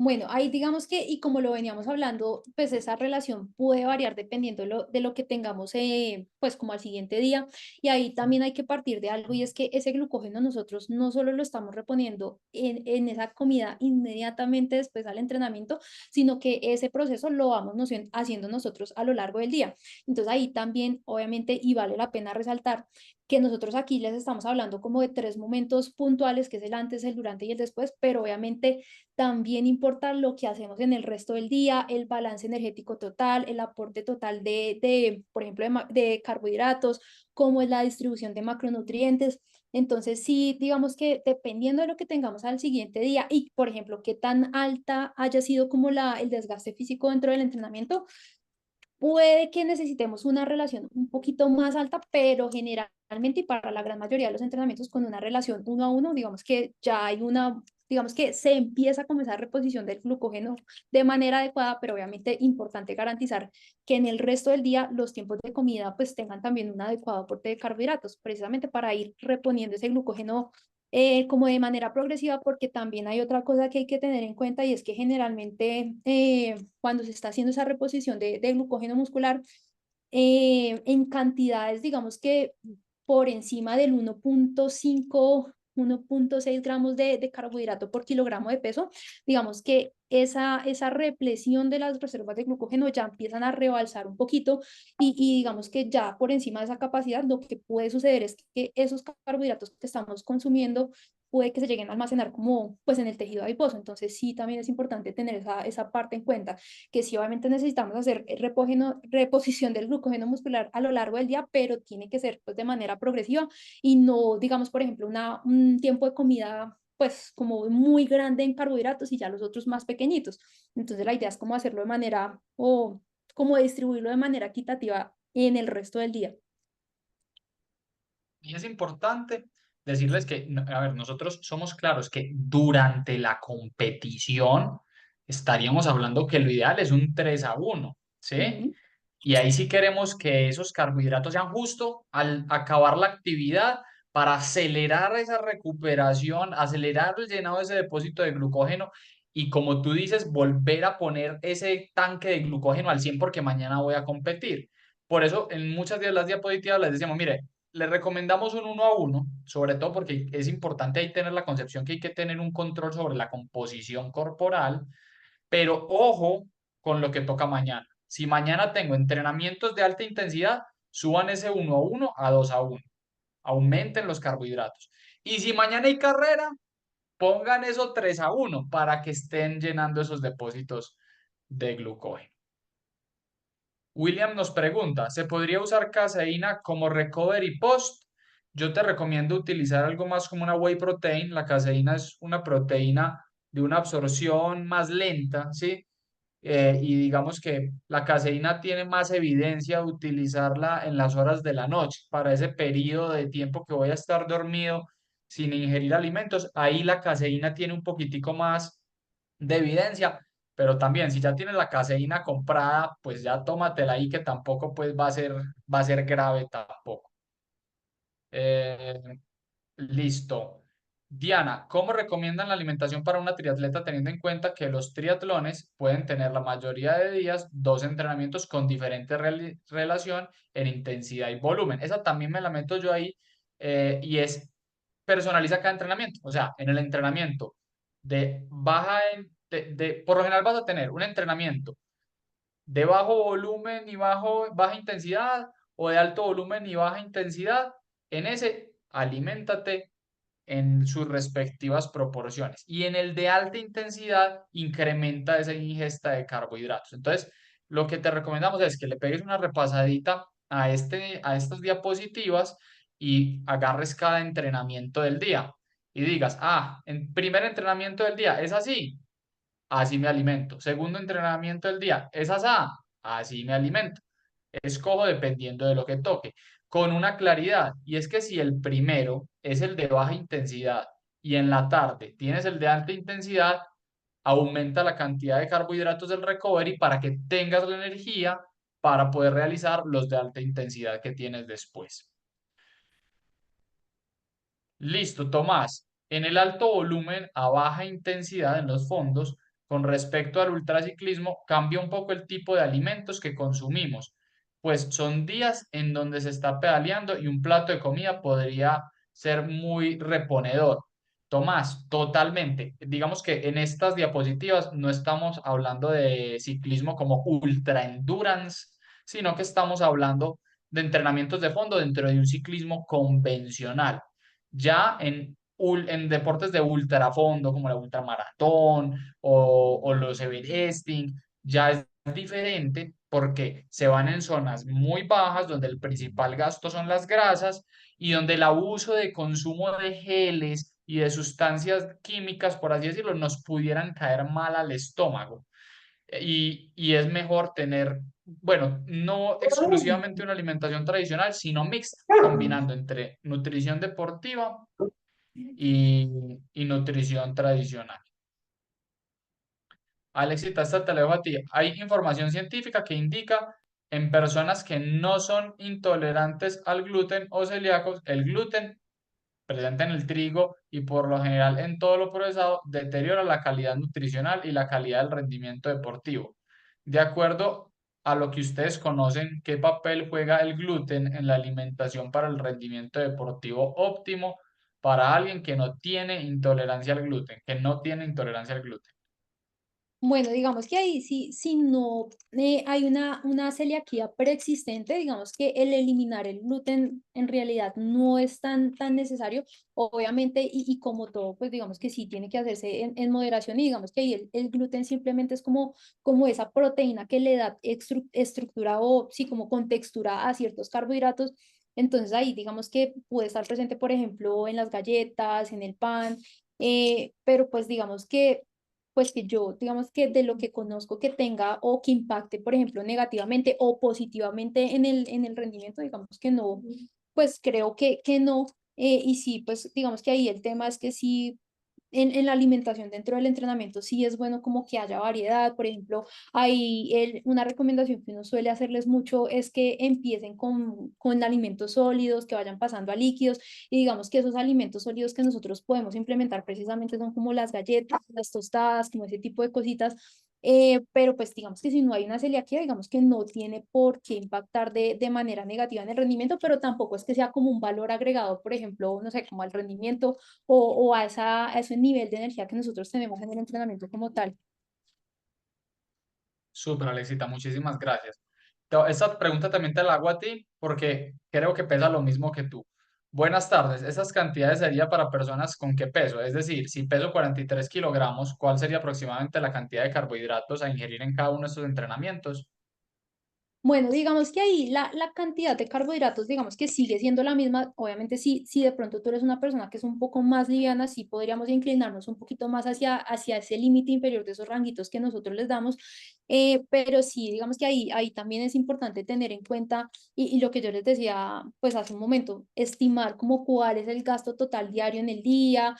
Bueno, ahí digamos que, y como lo veníamos hablando, pues esa relación puede variar dependiendo de lo que tengamos, pues como al siguiente día. Y ahí también hay que partir de algo, y es que ese glucógeno nosotros no solo lo estamos reponiendo en esa comida inmediatamente después al entrenamiento, sino que ese proceso lo vamos haciendo nosotros a lo largo del día. Entonces ahí también, obviamente, y vale la pena resaltar que nosotros aquí les estamos hablando como de tres momentos puntuales, que es el antes, el durante y el después, pero obviamente también importa lo que hacemos en el resto del día, el balance energético total, el aporte total por ejemplo, de carbohidratos, cómo es la distribución de macronutrientes. Entonces, sí, digamos que dependiendo de lo que tengamos al siguiente día y, por ejemplo, qué tan alta haya sido como el desgaste físico dentro del entrenamiento, puede que necesitemos una relación un poquito más alta, pero generalmente y para la gran mayoría de los entrenamientos con una relación 1 a 1, digamos que ya hay digamos que se empieza a comenzar reposición del glucógeno de manera adecuada, pero obviamente importante garantizar que en el resto del día los tiempos de comida pues tengan también un adecuado aporte de carbohidratos, precisamente para ir reponiendo ese glucógeno como de manera progresiva, porque también hay otra cosa que hay que tener en cuenta, y es que generalmente cuando se está haciendo esa reposición de glucógeno muscular en cantidades, digamos que por encima del 1,5, 1,6 gramos de carbohidrato por kilogramo de peso, digamos que esa represión de las reservas de glucógeno ya empiezan a rebalsar un poquito, y digamos que ya por encima de esa capacidad lo que puede suceder es que esos carbohidratos que estamos consumiendo puede que se lleguen a almacenar como pues en el tejido adiposo. Entonces sí, también es importante tener esa parte en cuenta, que sí obviamente necesitamos hacer reposición del glucógeno muscular a lo largo del día, pero tiene que ser pues de manera progresiva y no, digamos, por ejemplo, un tiempo de comida pues como muy grande en carbohidratos y ya los otros más pequeñitos. Entonces la idea es como hacerlo de manera o como distribuirlo de manera equitativa en el resto del día. Y es importante decirles que, a ver, nosotros somos claros que durante la competición estaríamos hablando que lo ideal es un 3 a 1, ¿sí? Ujú. Y ahí sí queremos que esos carbohidratos sean justo al acabar la actividad para acelerar esa recuperación, acelerar el llenado de ese depósito de glucógeno y, como tú dices, volver a poner ese tanque de glucógeno al 100 porque mañana voy a competir. Por eso en muchas de las diapositivas les decíamos, mire, les recomendamos un 1 a 1, sobre todo porque es importante ahí tener la concepción que hay que tener un control sobre la composición corporal, pero ojo con lo que toca mañana. Si mañana tengo entrenamientos de alta intensidad, suban ese 1 a 1 a 2 a 1. Aumenten los carbohidratos. Y si mañana hay carrera, pongan eso 3 a 1 para que estén llenando esos depósitos de glucógeno. William nos pregunta, ¿se podría usar caseína como recovery post? Yo te recomiendo utilizar algo más como una whey protein. La caseína es una proteína de una absorción más lenta, ¿sí? Y digamos que la caseína tiene más evidencia de utilizarla en las horas de la noche, para ese periodo de tiempo que voy a estar dormido sin ingerir alimentos. Ahí la caseína tiene un poquitico más de evidencia, pero también si ya tienes la caseína comprada, pues ya tómatela ahí, que tampoco pues va a ser grave tampoco. Eh, Listo. Diana, ¿cómo recomiendan la alimentación para una triatleta teniendo en cuenta que los triatlones pueden tener la mayoría de días dos entrenamientos con diferente relación en intensidad y volumen? Esa también me la meto yo ahí, y es personaliza cada entrenamiento. O sea, en el entrenamiento por lo general vas a tener un entrenamiento de bajo volumen y baja intensidad, o de alto volumen y baja intensidad. En ese, aliméntate en sus respectivas proporciones. Y en el de alta intensidad, incrementa esa ingesta de carbohidratos. Entonces, lo que te recomendamos es que le pegues una repasadita a estas diapositivas y agarres cada entrenamiento del día y digas, en primer entrenamiento del día es así, así me alimento. Segundo entrenamiento del día es así me alimento. Escojo dependiendo de lo que toque, con una claridad, y es que si el primero es el de baja intensidad y en la tarde tienes el de alta intensidad, aumenta la cantidad de carbohidratos del recovery para que tengas la energía para poder realizar los de alta intensidad que tienes después. Listo, Tomás. En el alto volumen a baja intensidad en los fondos, con respecto al ultraciclismo, cambia un poco el tipo de alimentos que consumimos, pues son días en donde se está pedaleando y un plato de comida podría ser muy reponedor. Tomás, totalmente. Digamos que en estas diapositivas no estamos hablando de ciclismo como ultra endurance, sino que estamos hablando de entrenamientos de fondo dentro de un ciclismo convencional. Ya en deportes de ultrafondo, como la ultramaratón o los Everesting, ya es diferente porque se van en zonas muy bajas donde el principal gasto son las grasas y donde el abuso de consumo de geles y de sustancias químicas, por así decirlo, nos pudieran caer mal al estómago. Y es mejor tener, bueno, no exclusivamente una alimentación tradicional, sino mixta, combinando entre nutrición deportiva y nutrición tradicional. Alexita, esta te la dejo a ti. Hay información científica que indica en personas que no son intolerantes al gluten o celíacos, el gluten presente en el trigo y por lo general en todo lo procesado deteriora la calidad nutricional y la calidad del rendimiento deportivo. De acuerdo a lo que ustedes conocen, ¿qué papel juega el gluten en la alimentación para el rendimiento deportivo óptimo para alguien que no tiene intolerancia al gluten, que no tiene intolerancia al gluten? Bueno, digamos que ahí sí, si no hay una celiaquía preexistente, digamos que el eliminar el gluten en realidad no es tan necesario, obviamente, y como todo, pues digamos que sí tiene que hacerse en moderación y digamos que ahí el gluten simplemente es como esa proteína que le da estructura o sí, como contextura a ciertos carbohidratos. Entonces ahí digamos que puede estar presente, por ejemplo, en las galletas, en el pan, pero pues digamos que pues que yo, digamos que de lo que conozco que tenga o que impacte, por ejemplo, negativamente o positivamente en el rendimiento, digamos que no, pues creo que no. Y sí, pues digamos que ahí el tema es que sí, en la alimentación dentro del entrenamiento sí es bueno como que haya variedad. Por ejemplo, hay una recomendación que uno suele hacerles mucho es que empiecen con alimentos sólidos, que vayan pasando a líquidos y digamos que esos alimentos sólidos que nosotros podemos implementar precisamente son como las galletas, las tostadas, como ese tipo de cositas. Pero pues digamos que si no hay una celiaquía, digamos que no tiene por qué impactar de manera negativa en el rendimiento, pero tampoco es que sea como un valor agregado, por ejemplo, no sé, como al rendimiento o a ese nivel de energía que nosotros tenemos en el entrenamiento como tal. Súper, Alexita, muchísimas gracias. Esta pregunta también te la hago a ti porque creo que pesa lo mismo que tú. Buenas tardes. ¿Esas cantidades sería para personas con qué peso? Es decir, si peso 43 kilogramos, ¿cuál sería aproximadamente la cantidad de carbohidratos a ingerir en cada uno de estos entrenamientos? Bueno, digamos que ahí la cantidad de carbohidratos, digamos que sigue siendo la misma. Obviamente, si de pronto tú eres una persona que es un poco más liviana, sí podríamos inclinarnos un poquito más hacia ese límite inferior de esos ranguitos que nosotros les damos. Pero sí, digamos que ahí también es importante tener en cuenta, y lo que yo les decía, pues hace un momento, estimar como cuál es el gasto total diario en el día,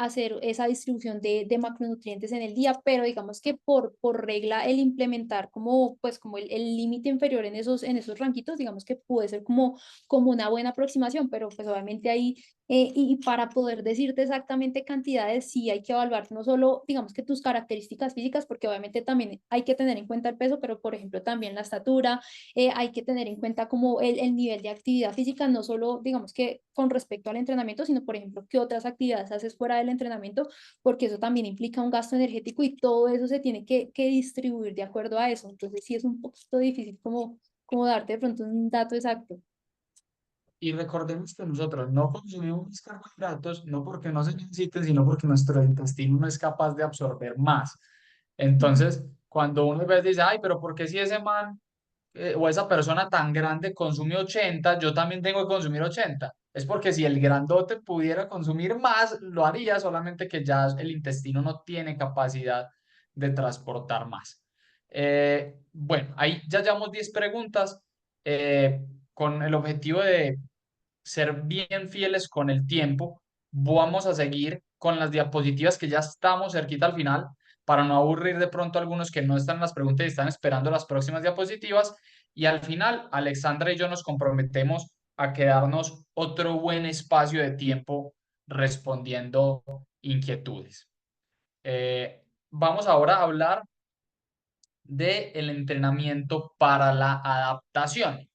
hacer esa distribución de macronutrientes en el día, pero digamos que por regla el implementar como el límite inferior en esos ranquitos, digamos que puede ser como una buena aproximación, pero pues obviamente ahí, y para poder decirte exactamente cantidades, sí hay que evaluar no solo, digamos que tus características físicas, porque obviamente también hay que tener en cuenta el peso, pero por ejemplo también la estatura, hay que tener en cuenta como el nivel de actividad física, no solo digamos que con respecto al entrenamiento, sino por ejemplo qué otras actividades haces fuera del entrenamiento, porque eso también implica un gasto energético y todo eso se tiene que distribuir de acuerdo a eso. Entonces sí es un poquito difícil como darte de pronto un dato exacto. Y recordemos que nosotros no consumimos carbohidratos no porque no se necesiten, sino porque nuestro intestino no es capaz de absorber más. Entonces, cuando uno ve dice, ay, pero ¿por qué si ese man o esa persona tan grande consume 80, yo también tengo que consumir 80? Es porque si el grandote pudiera consumir más, lo haría, solamente que ya el intestino no tiene capacidad de transportar más. Bueno, ahí ya llevamos 10 preguntas con el objetivo de ser bien fieles con el tiempo. Vamos a seguir con las diapositivas que ya estamos cerquita al final. para no aburrir de pronto a algunos que no están en las preguntas y están esperando las próximas diapositivas. Y al final, Alexandra y yo nos comprometemos a quedarnos otro buen espacio de tiempo respondiendo inquietudes. Vamos ahora a hablar del entrenamiento para la adaptación.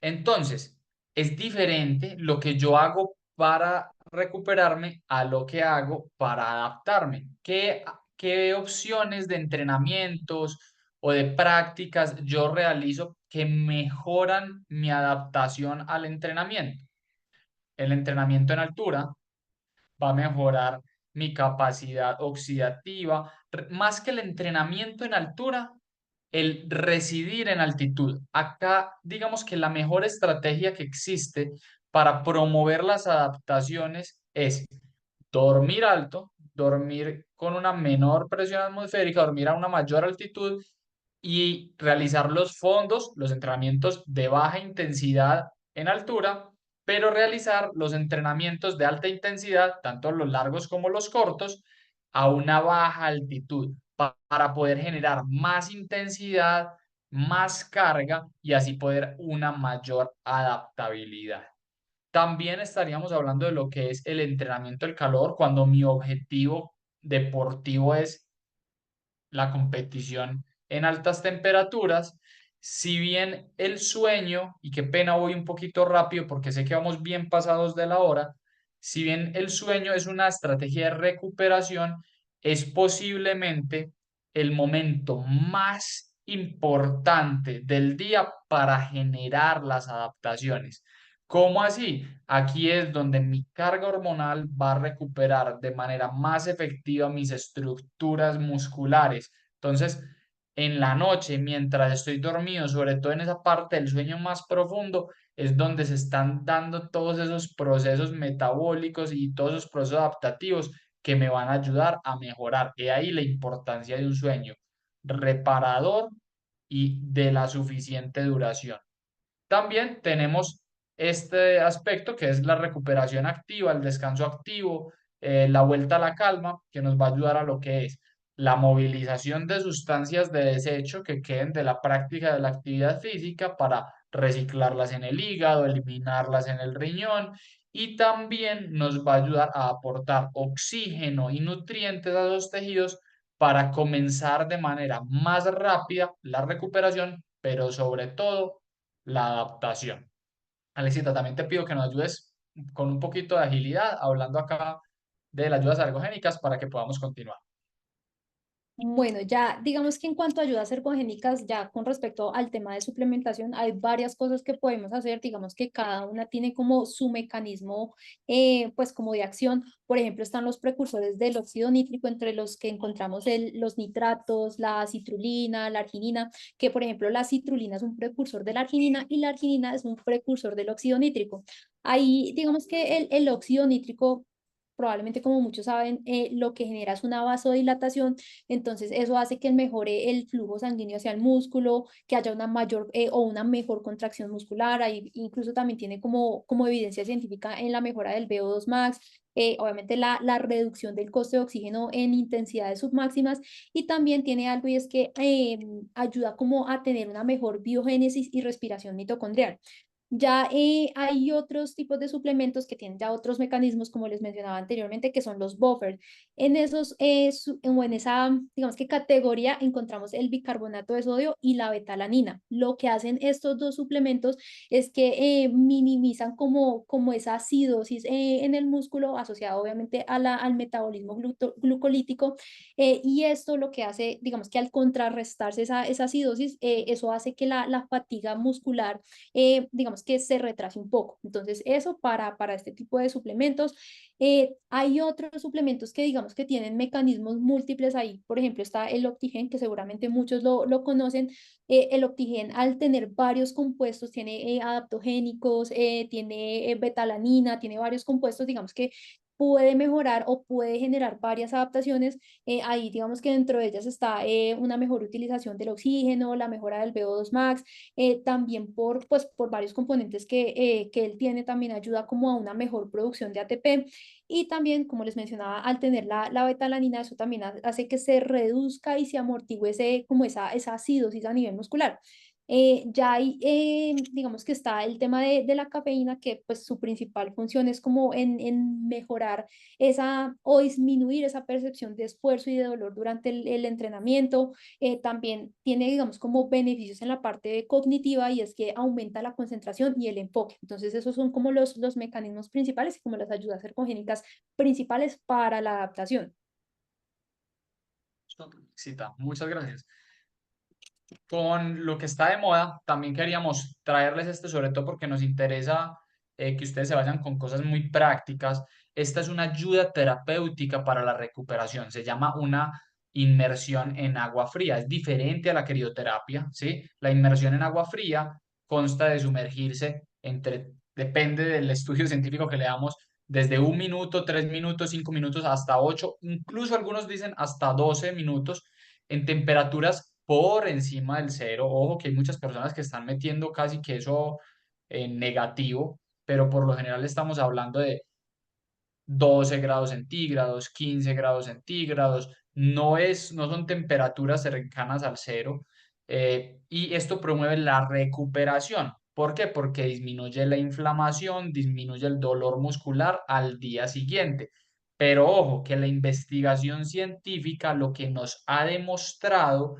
Entonces, es diferente lo que yo hago para recuperarme a lo que hago para adaptarme. ¿Qué opciones de entrenamientos o de prácticas yo realizo que mejoran mi adaptación al entrenamiento? El entrenamiento en altura va a mejorar mi capacidad oxidativa. Más que el entrenamiento en altura, el residir en altitud. Acá, digamos que la mejor estrategia que existe para promover las adaptaciones es dormir alto, dormir con una menor presión atmosférica, dormir a una mayor altitud y realizar los fondos, los entrenamientos de baja intensidad en altura, pero realizar los entrenamientos de alta intensidad, tanto los largos como los cortos, a una baja altitud para poder generar más intensidad, más carga y así poder una mayor adaptabilidad. También estaríamos hablando de lo que es el entrenamiento del calor, cuando mi objetivo deportivo es la competición en altas temperaturas. Si bien el sueño, y qué pena voy un poquito rápido porque sé que vamos bien pasados de la hora, si bien el sueño es una estrategia de recuperación, es posiblemente el momento más importante del día para generar las adaptaciones. ¿Cómo así? Aquí es donde mi carga hormonal va a recuperar de manera más efectiva mis estructuras musculares. Entonces, en la noche, mientras estoy dormido, sobre todo en esa parte del sueño más profundo, es donde se están dando todos esos procesos metabólicos y todos esos procesos adaptativos que me van a ayudar a mejorar. Y ahí la importancia de un sueño reparador y de la suficiente duración. También tenemos este aspecto que es la recuperación activa, el descanso activo, la vuelta a la calma, que nos va a ayudar a lo que es la movilización de sustancias de desecho que queden de la práctica de la actividad física para reciclarlas en el hígado, eliminarlas en el riñón y también nos va a ayudar a aportar oxígeno y nutrientes a los tejidos para comenzar de manera más rápida la recuperación, pero sobre todo la adaptación. Alexita, también te pido que nos ayudes con un poquito de agilidad, hablando acá de las ayudas ergogénicas para que podamos continuar. Bueno, ya digamos que en cuanto a ayudas ergogénicas, ya con respecto al tema de suplementación, hay varias cosas que podemos hacer, digamos que cada una tiene como su mecanismo, pues como de acción. Por ejemplo, están los precursores del óxido nítrico, entre los que encontramos los nitratos, la citrulina, la arginina, que por ejemplo la citrulina es un precursor de la arginina y la arginina es un precursor del óxido nítrico. Ahí digamos que el óxido nítrico probablemente como muchos saben, lo que genera es una vasodilatación, entonces eso hace que mejore el flujo sanguíneo hacia el músculo, que haya una mayor o una mejor contracción muscular, ahí incluso también tiene como evidencia científica en la mejora del VO2 max, obviamente la reducción del coste de oxígeno en intensidades submáximas y también tiene algo y es que ayuda como a tener una mejor biogénesis y respiración mitocondrial. Ya hay otros tipos de suplementos que tienen ya otros mecanismos, como les mencionaba anteriormente, que son los buffers. En esos, o en esa, digamos que categoría, encontramos el bicarbonato de sodio y la betalanina. Lo que hacen estos dos suplementos es que minimizan como esa acidosis en el músculo, asociado obviamente a al metabolismo glucolítico. Y esto lo que hace, digamos que al contrarrestarse esa acidosis, eso hace que la fatiga muscular digamos que se retrase un poco. Entonces, eso para este tipo de suplementos. Hay otros suplementos que digamos que tienen mecanismos múltiples ahí. Por ejemplo, está el Optigen, que seguramente muchos lo conocen. El Optigen, al tener varios compuestos, tiene adaptogénicos, tiene betalanina, tiene varios compuestos, digamos que puede mejorar o puede generar varias adaptaciones. Ahí digamos que dentro de ellas está una mejor utilización del oxígeno, la mejora del VO2 max, también pues, por varios componentes que él tiene, también ayuda como a una mejor producción de ATP. Y también, como les mencionaba, al tener la betalanina, eso también hace que se reduzca y se amortigüe como esa acidosis a nivel muscular. Ya hay, digamos que está el tema de la cafeína, que pues su principal función es como en mejorar esa o disminuir esa percepción de esfuerzo y de dolor durante el entrenamiento. También tiene, digamos, como beneficios en la parte cognitiva, y es que aumenta la concentración y el enfoque. Entonces, esos son como los mecanismos principales y como las ayudas ergogénicas principales para la adaptación. Cita, muchas gracias. Con lo que está de moda, también queríamos traerles este, sobre todo porque nos interesa que ustedes se vayan con cosas muy prácticas. Esta es una ayuda terapéutica para la recuperación. Se llama una inmersión en agua fría. Es diferente a la crioterapia, ¿sí? La inmersión en agua fría consta de sumergirse depende del estudio científico que le damos, desde 1 minuto, 3 minutos, 5 minutos, hasta 8, incluso algunos dicen hasta 12 minutos en temperaturas por encima del cero. Ojo que hay muchas personas que están metiendo casi que eso en negativo, pero por lo general estamos hablando de 12 grados centígrados, 15 grados centígrados, no son temperaturas cercanas al cero, y esto promueve la recuperación. ¿Por qué? Porque disminuye la inflamación, disminuye el dolor muscular al día siguiente. Pero ojo, que la investigación científica lo que nos ha demostrado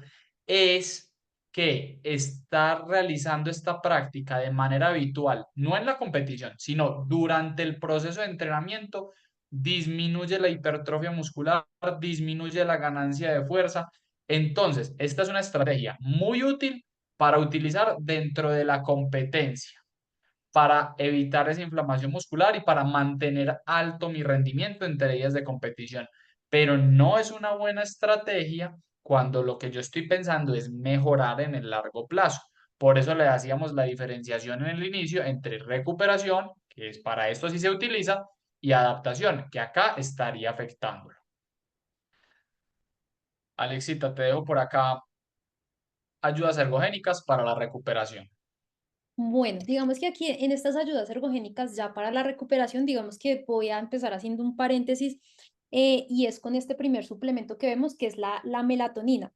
es que estar realizando esta práctica de manera habitual, no en la competición, sino durante el proceso de entrenamiento, disminuye la hipertrofia muscular, disminuye la ganancia de fuerza. Entonces, esta es una estrategia muy útil para utilizar dentro de la competencia, para evitar esa inflamación muscular y para mantener alto mi rendimiento en tareas de competición. Pero no es una buena estrategia cuando lo que yo estoy pensando es mejorar en el largo plazo. Por eso le hacíamos la diferenciación en el inicio entre recuperación, que es para esto sí se utiliza, y adaptación, que acá estaría afectándolo. Alexita, te dejo por acá ayudas ergogénicas para la recuperación. Bueno, digamos que aquí en estas ayudas ergogénicas ya para la recuperación, digamos que voy a empezar haciendo un paréntesis, y es con este primer suplemento que vemos, que es la melatonina.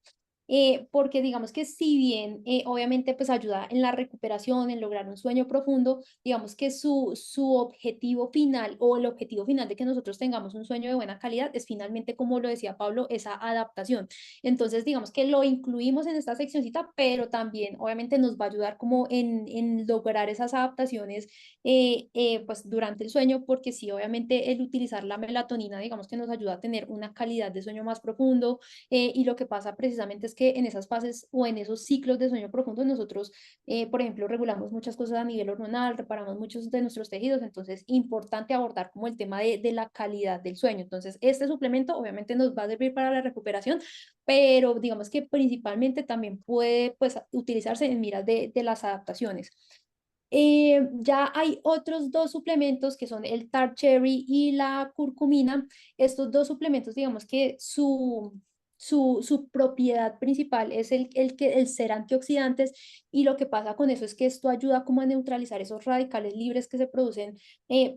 Porque digamos que si bien obviamente pues ayuda en la recuperación, en lograr un sueño profundo, digamos que su objetivo final, o el objetivo final de que nosotros tengamos un sueño de buena calidad, es finalmente, como lo decía Pablo, esa adaptación. Entonces, digamos que lo incluimos en esta seccioncita, pero también obviamente nos va a ayudar como en lograr esas adaptaciones pues durante el sueño, porque sí, obviamente el utilizar la melatonina, digamos que nos ayuda a tener una calidad de sueño más profundo. Y lo que pasa precisamente es que en esas fases o en esos ciclos de sueño profundo nosotros, por ejemplo, regulamos muchas cosas a nivel hormonal, reparamos muchos de nuestros tejidos. Entonces, importante abordar como el tema de la calidad del sueño. Entonces, este suplemento obviamente nos va a servir para la recuperación, pero digamos que principalmente también puede pues utilizarse en miras de las adaptaciones. Ya hay otros dos suplementos que son el tart cherry y la curcumina. Estos dos suplementos, digamos que su propiedad principal es el ser antioxidantes, y lo que pasa con eso es que esto ayuda como a neutralizar esos radicales libres que se producen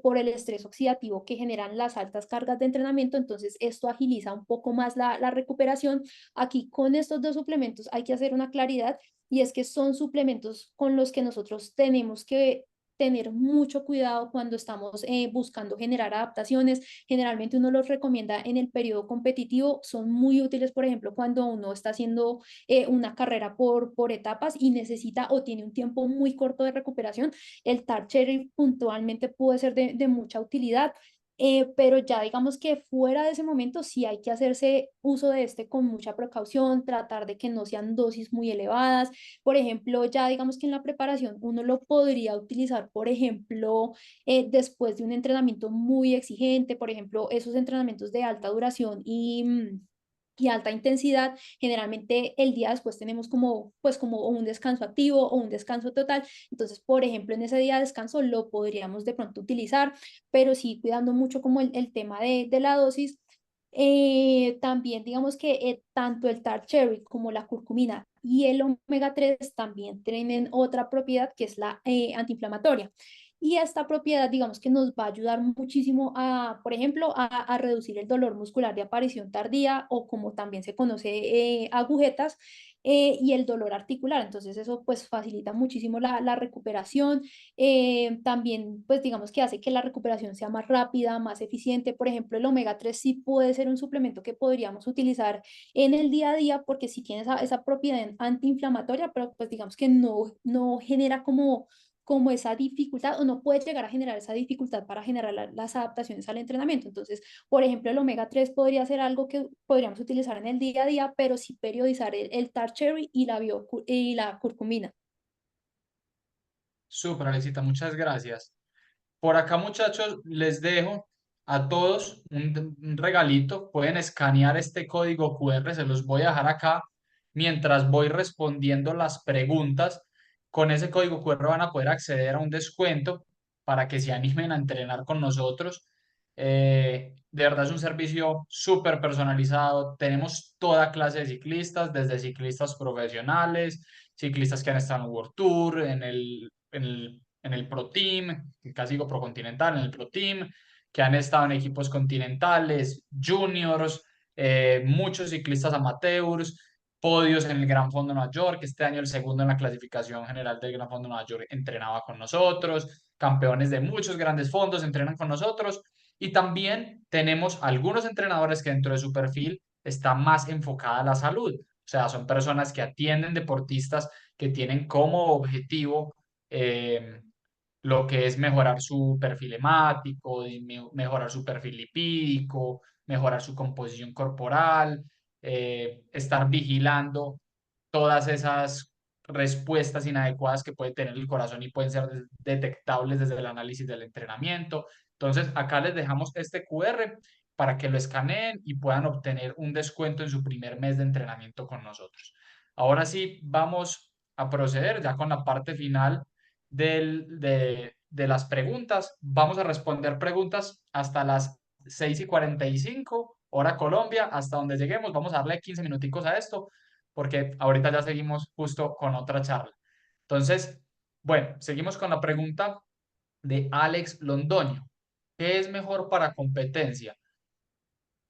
por el estrés oxidativo que generan las altas cargas de entrenamiento. Entonces, esto agiliza un poco más la recuperación. Aquí con estos dos suplementos hay que hacer una claridad, y es que son suplementos con los que nosotros tenemos que tener mucho cuidado cuando estamos buscando generar adaptaciones. Generalmente uno los recomienda en el periodo competitivo, son muy útiles, por ejemplo, cuando uno está haciendo una carrera por etapas y necesita o tiene un tiempo muy corto de recuperación. El Tart Cherry puntualmente puede ser de mucha utilidad. Pero ya digamos que fuera de ese momento sí hay que hacerse uso de este con mucha precaución, tratar de que no sean dosis muy elevadas. Por ejemplo, ya digamos que en la preparación uno lo podría utilizar, por ejemplo, después de un entrenamiento muy exigente, por ejemplo, esos entrenamientos de alta duración y alta intensidad, generalmente el día después tenemos como, pues como un descanso activo o un descanso total. Entonces, por ejemplo, en ese día de descanso lo podríamos de pronto utilizar, pero sí cuidando mucho como el tema de la dosis. También digamos que tanto el tart cherry como la curcumina y el omega 3 también tienen otra propiedad que es la antiinflamatoria. Y esta propiedad, digamos que nos va a ayudar muchísimo a, por ejemplo, a reducir el dolor muscular de aparición tardía o como también se conoce, agujetas, y el dolor articular. Entonces eso pues facilita muchísimo la recuperación. También pues digamos que hace que la recuperación sea más rápida, más eficiente. Por ejemplo, el omega 3 sí puede ser un suplemento que podríamos utilizar en el día a día porque sí tiene esa propiedad antiinflamatoria, pero pues digamos que no genera como esa dificultad o no puede llegar a generar esa dificultad para generar las adaptaciones al entrenamiento. Entonces, por ejemplo, el omega 3 podría ser algo que podríamos utilizar en el día a día, pero sí periodizar el tart cherry y y la curcumina. Súper, Alexita, muchas gracias. Por acá, muchachos, les dejo a todos un regalito. Pueden escanear este código QR, se los voy a dejar acá mientras voy respondiendo las preguntas. Con ese código QR van a poder acceder a un descuento para que se animen a entrenar con nosotros. De verdad es un servicio súper personalizado. Tenemos toda clase de ciclistas, desde ciclistas profesionales, ciclistas que han estado en World Tour, en el Pro Team, casi digo Pro Continental, en el Pro Team, que han estado en equipos continentales, juniors, muchos ciclistas amateurs, podios en el Gran Fondo Nueva York, este año el segundo en la clasificación general del Gran Fondo Nueva York entrenaba con nosotros, campeones de muchos grandes fondos entrenan con nosotros y también tenemos algunos entrenadores que dentro de su perfil está más enfocada a la salud. O sea, son personas que atienden deportistas que tienen como objetivo eh, lo que es mejorar su perfil hemático, mejorar su perfil lipídico, mejorar su composición corporal, estar vigilando todas esas respuestas inadecuadas que puede tener el corazón y pueden ser detectables desde el análisis del entrenamiento. Entonces, acá les dejamos este QR para que lo escaneen y puedan obtener un descuento en su primer mes de entrenamiento con nosotros. Ahora sí, vamos a proceder ya con la parte final de las preguntas. Vamos a responder preguntas hasta las 6:45 hora Colombia, hasta donde lleguemos. Vamos a darle 15 minuticos a esto, porque ahorita ya seguimos justo con otra charla. Entonces, bueno, seguimos con la pregunta de Alex Londoño. ¿Qué es mejor para competencia?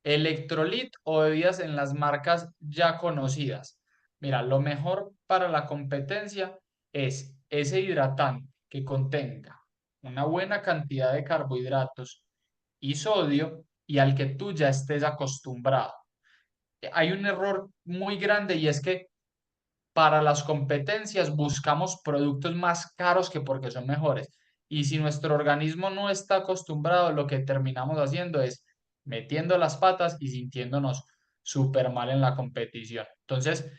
¿Electrolit o bebidas en las marcas ya conocidas? Mira, lo mejor para la competencia es ese hidratante que contenga una buena cantidad de carbohidratos y sodio y al que tú ya estés acostumbrado. Hay un error muy grande y es que para las competencias buscamos productos más caros que porque son mejores. Y si nuestro organismo no está acostumbrado, lo que terminamos haciendo es metiendo las patas y sintiéndonos súper mal en la competición. Entonces,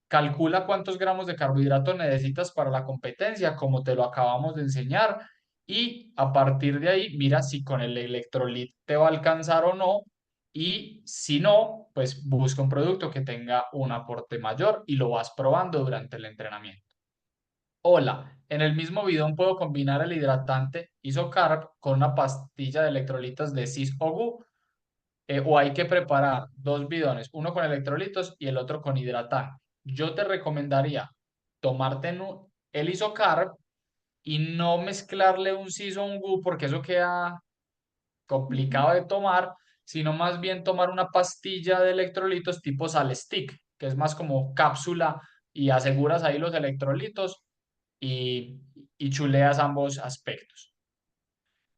calcula cuántos gramos de carbohidrato necesitas para la competencia, como te lo acabamos de enseñar, y a partir de ahí, mira si con el electrolit te va a alcanzar o no, y si no, pues busca un producto que tenga un aporte mayor y lo vas probando durante el entrenamiento. Hola, en el mismo bidón puedo combinar el hidratante Isocarb con una pastilla de electrolitos de Cis o Gu, o hay que preparar dos bidones, uno con electrolitos y el otro con hidratante. Yo te recomendaría tomarte el Isocarb y no mezclarle un Cis o un Gu porque eso queda Ujú. complicado de tomar, sino más bien tomar una pastilla de electrolitos tipo Sal Stick, que es más como cápsula y aseguras ahí los electrolitos y, y chuleas ambos aspectos.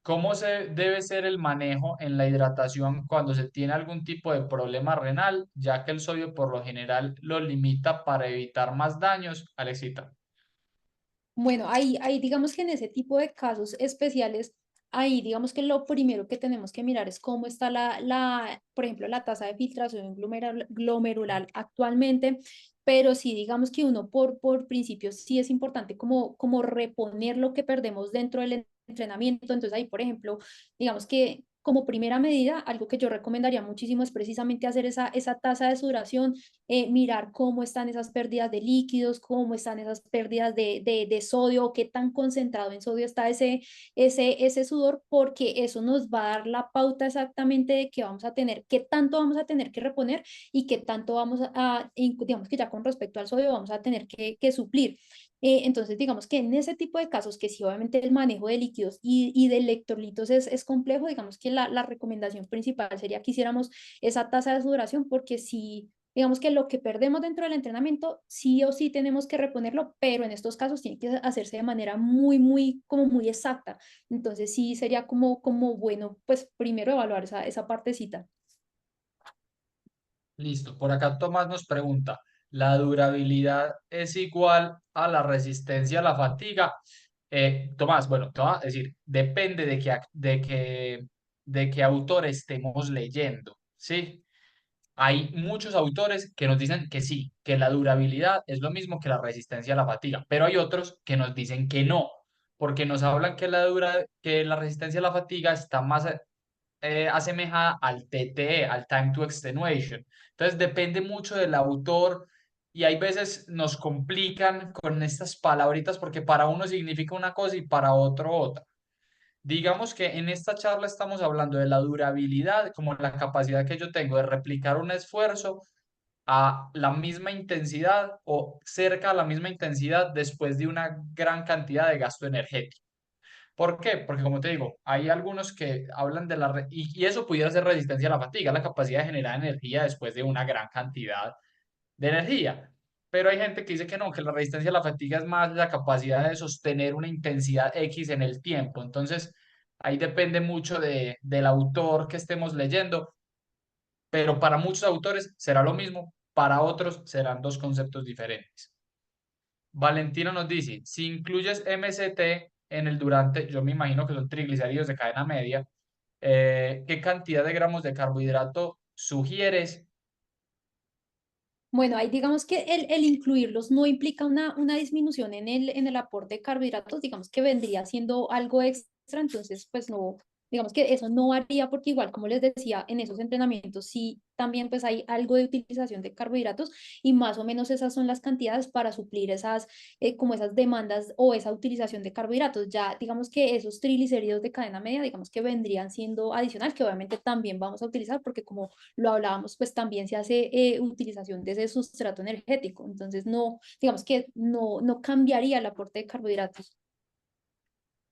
¿Cómo se debe ser el manejo en la hidratación cuando se tiene algún tipo de problema renal, ya que el sodio por lo general lo limita para evitar más daños? Alexita. Bueno, ahí digamos que en ese tipo de casos especiales, ahí digamos que lo primero que tenemos que mirar es cómo está por ejemplo, la tasa de filtración glomerular actualmente, pero sí digamos que uno por principio sí es importante como reponer lo que perdemos dentro del entrenamiento. Entonces ahí, por ejemplo, digamos que como primera medida, algo que yo recomendaría muchísimo es precisamente hacer esa tasa de sudoración, mirar cómo están esas pérdidas de líquidos, cómo están esas pérdidas de sodio, qué tan concentrado en sodio está ese sudor, porque eso nos va a dar la pauta exactamente de qué vamos a tener, qué tanto vamos a tener que reponer y qué tanto vamos digamos que ya con respecto al sodio vamos a tener que suplir. Entonces, digamos que en ese tipo de casos, que sí, obviamente el manejo de líquidos y de electrolitos es complejo, digamos que la recomendación principal sería que hiciéramos esa tasa de sudoración, porque si, digamos que lo que perdemos dentro del entrenamiento, sí o sí tenemos que reponerlo, pero en estos casos tiene que hacerse de manera como muy exacta. Entonces, sí sería como bueno, pues primero evaluar esa partecita. Listo. Por acá Tomás nos pregunta, ¿la durabilidad es igual a la resistencia a la fatiga? Tomás, bueno, te voy a decir, depende de qué autor estemos leyendo, ¿sí? Hay muchos autores que nos dicen que sí, que la durabilidad es lo mismo que la resistencia a la fatiga, pero hay otros que nos dicen que no, porque nos hablan que la resistencia a la fatiga está más asemejada al TTE, al Time to Extenuation. Entonces depende mucho del autor y hay veces nos complican con estas palabritas porque para uno significa una cosa y para otro otra. Digamos que en esta charla estamos hablando de la durabilidad, como la capacidad que yo tengo de replicar un esfuerzo a la misma intensidad o cerca a la misma intensidad después de una gran cantidad de gasto energético. ¿Por qué? Porque como te digo, hay algunos que hablan de y eso pudiera ser resistencia a la fatiga, la capacidad de generar energía después de una gran cantidad de energía. Pero hay gente que dice que no, que la resistencia a la fatiga es más la capacidad de sostener una intensidad X en el tiempo. Entonces, ahí depende mucho del autor que estemos leyendo, pero para muchos autores será lo mismo, para otros serán dos conceptos diferentes. Valentino nos dice, si incluyes MCT en el durante, yo me imagino que son triglicéridos de cadena media, ¿qué cantidad de gramos de carbohidrato sugieres? Bueno, ahí digamos que el incluirlos no implica una disminución en el aporte de carbohidratos, digamos que vendría siendo algo extra, entonces pues no, digamos que eso no varía porque igual como les decía, en esos entrenamientos sí también pues hay algo de utilización de carbohidratos y más o menos esas son las cantidades para suplir como esas demandas o esa utilización de carbohidratos. Ya digamos que esos triglicéridos de cadena media, digamos que vendrían siendo adicional, que obviamente también vamos a utilizar porque como lo hablábamos, pues también se hace utilización de ese sustrato energético. Entonces, no, digamos que no cambiaría el aporte de carbohidratos.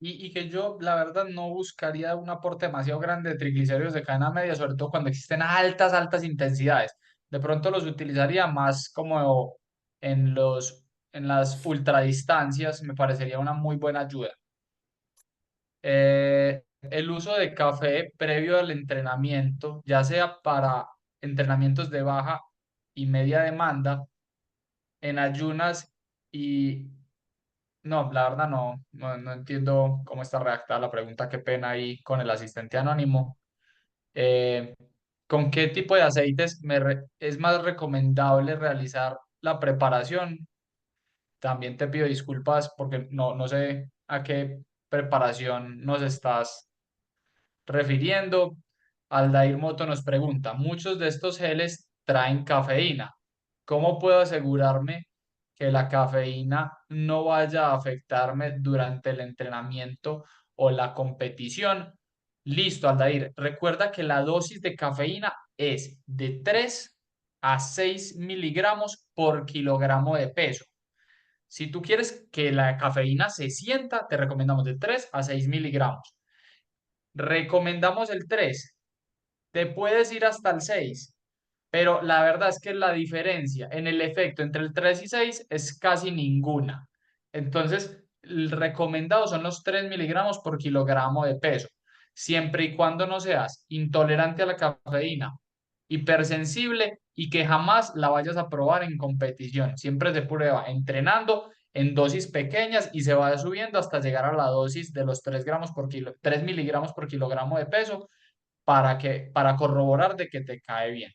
Y que yo, la verdad, no buscaría un aporte demasiado grande de triglicéridos de cadena media, sobre todo cuando existen altas intensidades. De pronto los utilizaría más como en las ultradistancias, me parecería una muy buena ayuda. El uso de café previo al entrenamiento, ya sea para entrenamientos de baja y media demanda, en ayunas y no, la verdad no entiendo cómo está redactada la pregunta, qué pena ahí con el asistente anónimo. Eh, ¿Con qué tipo de aceites es más recomendable realizar la preparación? También te pido disculpas porque no sé a qué preparación nos estás refiriendo. Aldair Moto nos pregunta, muchos de estos geles traen cafeína. ¿Cómo puedo asegurarme que la cafeína no vaya a afectarme durante el entrenamiento o la competición? Listo, Aldair. Recuerda que la dosis de cafeína es de 3 a 6 miligramos por kilogramo de peso. Si tú quieres que la cafeína se sienta, te recomendamos de 3 a 6 miligramos. Recomendamos el 3. Te puedes ir hasta el 6, pero la verdad es que la diferencia en el efecto entre el 3 y 6 es casi ninguna. Entonces, el recomendado son los 3 miligramos por kilogramo de peso, siempre y cuando no seas intolerante a la cafeína, hipersensible y que jamás la vayas a probar en competición. Siempre se prueba entrenando en dosis pequeñas y se va subiendo hasta llegar a la dosis de los 3 miligramos por kilogramo de peso para corroborar de que te cae bien.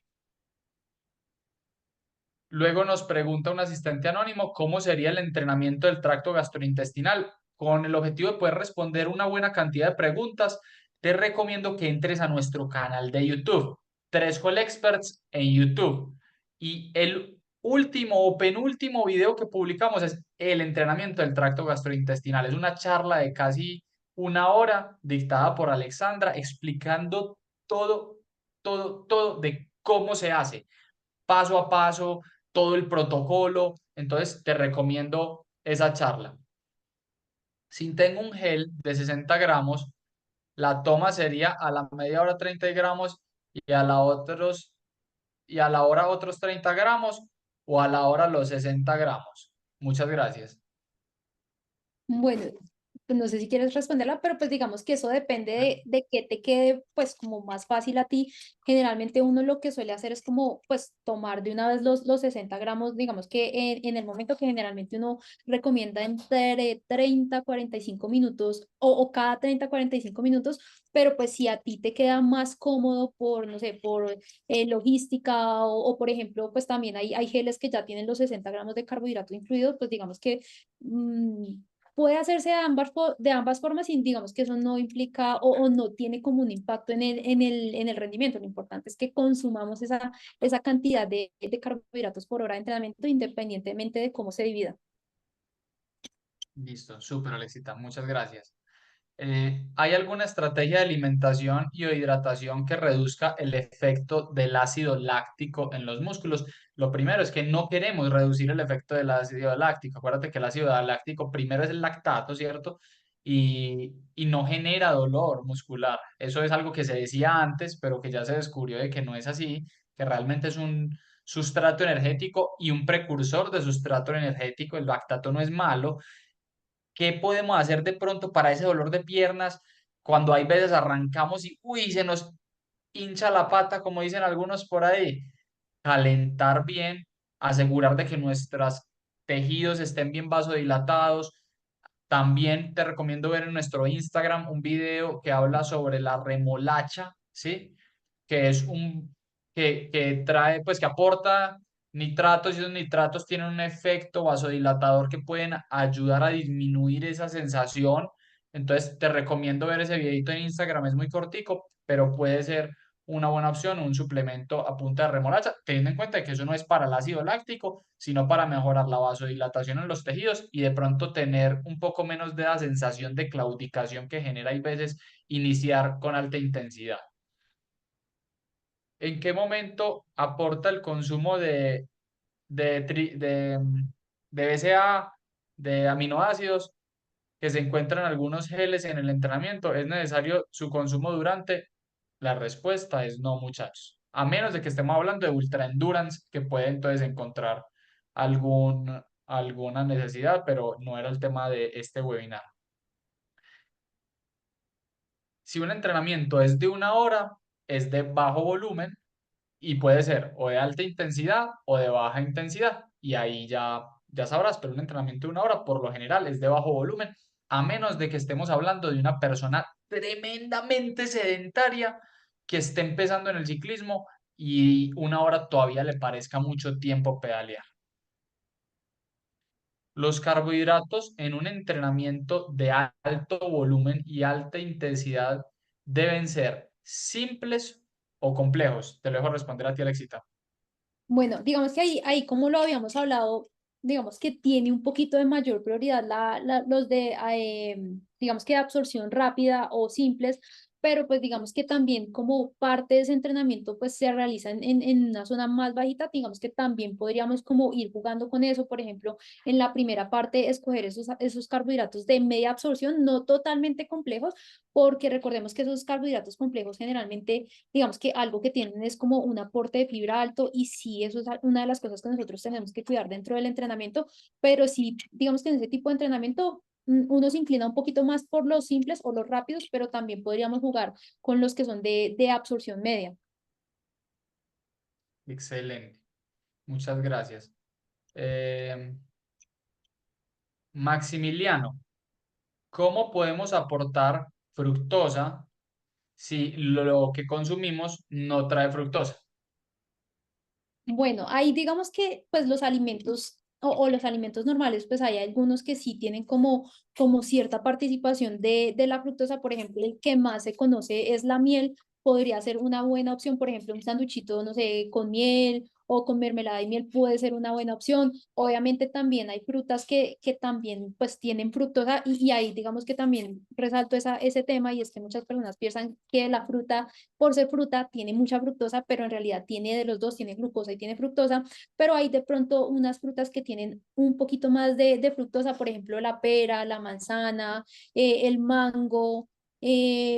Luego nos pregunta un asistente anónimo cómo sería el entrenamiento del tracto gastrointestinal con el objetivo de poder responder una buena cantidad de preguntas. te recomiendo que entres a nuestro canal de YouTube, Tres Call Experts en YouTube. Y el último o penúltimo video que publicamos es el entrenamiento del tracto gastrointestinal. Es una charla de casi una hora dictada por Alexandra explicando todo, todo de cómo se hace, paso a paso, todo el protocolo. Entonces te recomiendo esa charla. Si tengo un gel de 60 gramos, la toma sería a la media hora 30 gramos y y a la hora otros 30 gramos o a la hora los 60 gramos. Muchas gracias. Bueno, pues no sé si quieres responderla, pero pues digamos que eso depende de que te quede pues como más fácil a ti. Generalmente uno lo que suele hacer es como pues tomar de una vez los 60 gramos, digamos que en el momento que generalmente uno recomienda entre 30 a 45 minutos o cada 30 a 45 minutos, pero pues si a ti te queda más cómodo por, no sé, por logística o por ejemplo, pues también hay geles que ya tienen los 60 gramos de carbohidrato incluidos, pues digamos que... puede hacerse de ambas formas y digamos que eso no implica o no tiene como un impacto en el rendimiento. Lo importante es que consumamos esa cantidad de carbohidratos por hora de entrenamiento independientemente de cómo se divida. Listo, súper, Alexita. Muchas gracias. ¿Hay alguna estrategia de alimentación y o hidratación que reduzca el efecto del ácido láctico en los músculos? Lo primero es que no queremos reducir el efecto del ácido láctico. Acuérdate que el ácido láctico primero es el lactato, ¿cierto? Y no genera dolor muscular. Eso es algo que se decía antes, pero que ya se descubrió de que no es así, que realmente es un sustrato energético y un precursor de sustrato energético. El lactato no es malo. ¿Qué podemos hacer de pronto para ese dolor de piernas cuando hay veces arrancamos y, uy, se nos hincha la pata, como dicen algunos por ahí? Calentar bien, asegurar de que nuestros tejidos estén bien vasodilatados. También te recomiendo ver en nuestro Instagram un video que habla sobre la remolacha, ¿sí? Que es que trae, pues que aporta nitratos y esos nitratos tienen un efecto vasodilatador que pueden ayudar a disminuir esa sensación. Entonces te recomiendo ver ese videito en Instagram, es muy cortico, pero puede ser una buena opción, un suplemento a punta de remolacha, teniendo en cuenta que eso no es para el ácido láctico, sino para mejorar la vasodilatación en los tejidos y de pronto tener un poco menos de la sensación de claudicación que genera a veces iniciar con alta intensidad. ¿En qué momento aporta el consumo de, tri- de, mm, de BCAA, de aminoácidos, que se encuentran algunos geles en el entrenamiento? ¿Es necesario su consumo durante? La respuesta es no, muchachos. A menos de que estemos hablando de ultra endurance, que puede entonces encontrar alguna necesidad, pero no era el tema de este webinar. Si un entrenamiento es de una hora, es de bajo volumen y puede ser o de alta intensidad o de baja intensidad. Y ahí ya sabrás, pero un entrenamiento de una hora por lo general es de bajo volumen, a menos de que estemos hablando de una persona tremendamente sedentaria que esté empezando en el ciclismo y una hora todavía le parezca mucho tiempo pedalear. Los carbohidratos en un entrenamiento de alto volumen y alta intensidad deben ser simples o complejos. Te lo dejo responder a ti, Alexita. Bueno, digamos que ahí como lo habíamos hablado, digamos que tiene un poquito de mayor prioridad los de, digamos que de absorción rápida o simples, pero pues digamos que también como parte de ese entrenamiento pues se realiza en una zona más bajita, digamos que también podríamos como ir jugando con eso, por ejemplo, en la primera parte escoger esos carbohidratos de media absorción, no totalmente complejos, porque recordemos que esos carbohidratos complejos generalmente digamos que algo que tienen es como un aporte de fibra alto y sí, eso es una de las cosas que nosotros tenemos que cuidar dentro del entrenamiento, pero sí, digamos que en ese tipo de entrenamiento uno se inclina un poquito más por los simples o los rápidos, pero también podríamos jugar con los que son de absorción media. Excelente. Muchas gracias. Eh, Maximiliano, ¿cómo podemos aportar fructosa si lo que consumimos no trae fructosa? Bueno, ahí digamos que pues los alimentos o los alimentos normales, pues hay algunos que sí tienen como cierta participación de la fructosa. Por ejemplo, el que más se conoce es la miel. Podría ser una buena opción, por ejemplo, un sanduchito, no sé, con miel o con mermelada y miel puede ser una buena opción. Obviamente también hay frutas que también pues tienen fructosa y ahí digamos que también resalto ese tema, y es que muchas personas piensan que la fruta, por ser fruta, tiene mucha fructosa, pero en realidad tiene de los dos, tiene glucosa y tiene fructosa. Pero hay de pronto unas frutas que tienen un poquito más de fructosa, por ejemplo, la pera, la manzana, el mango.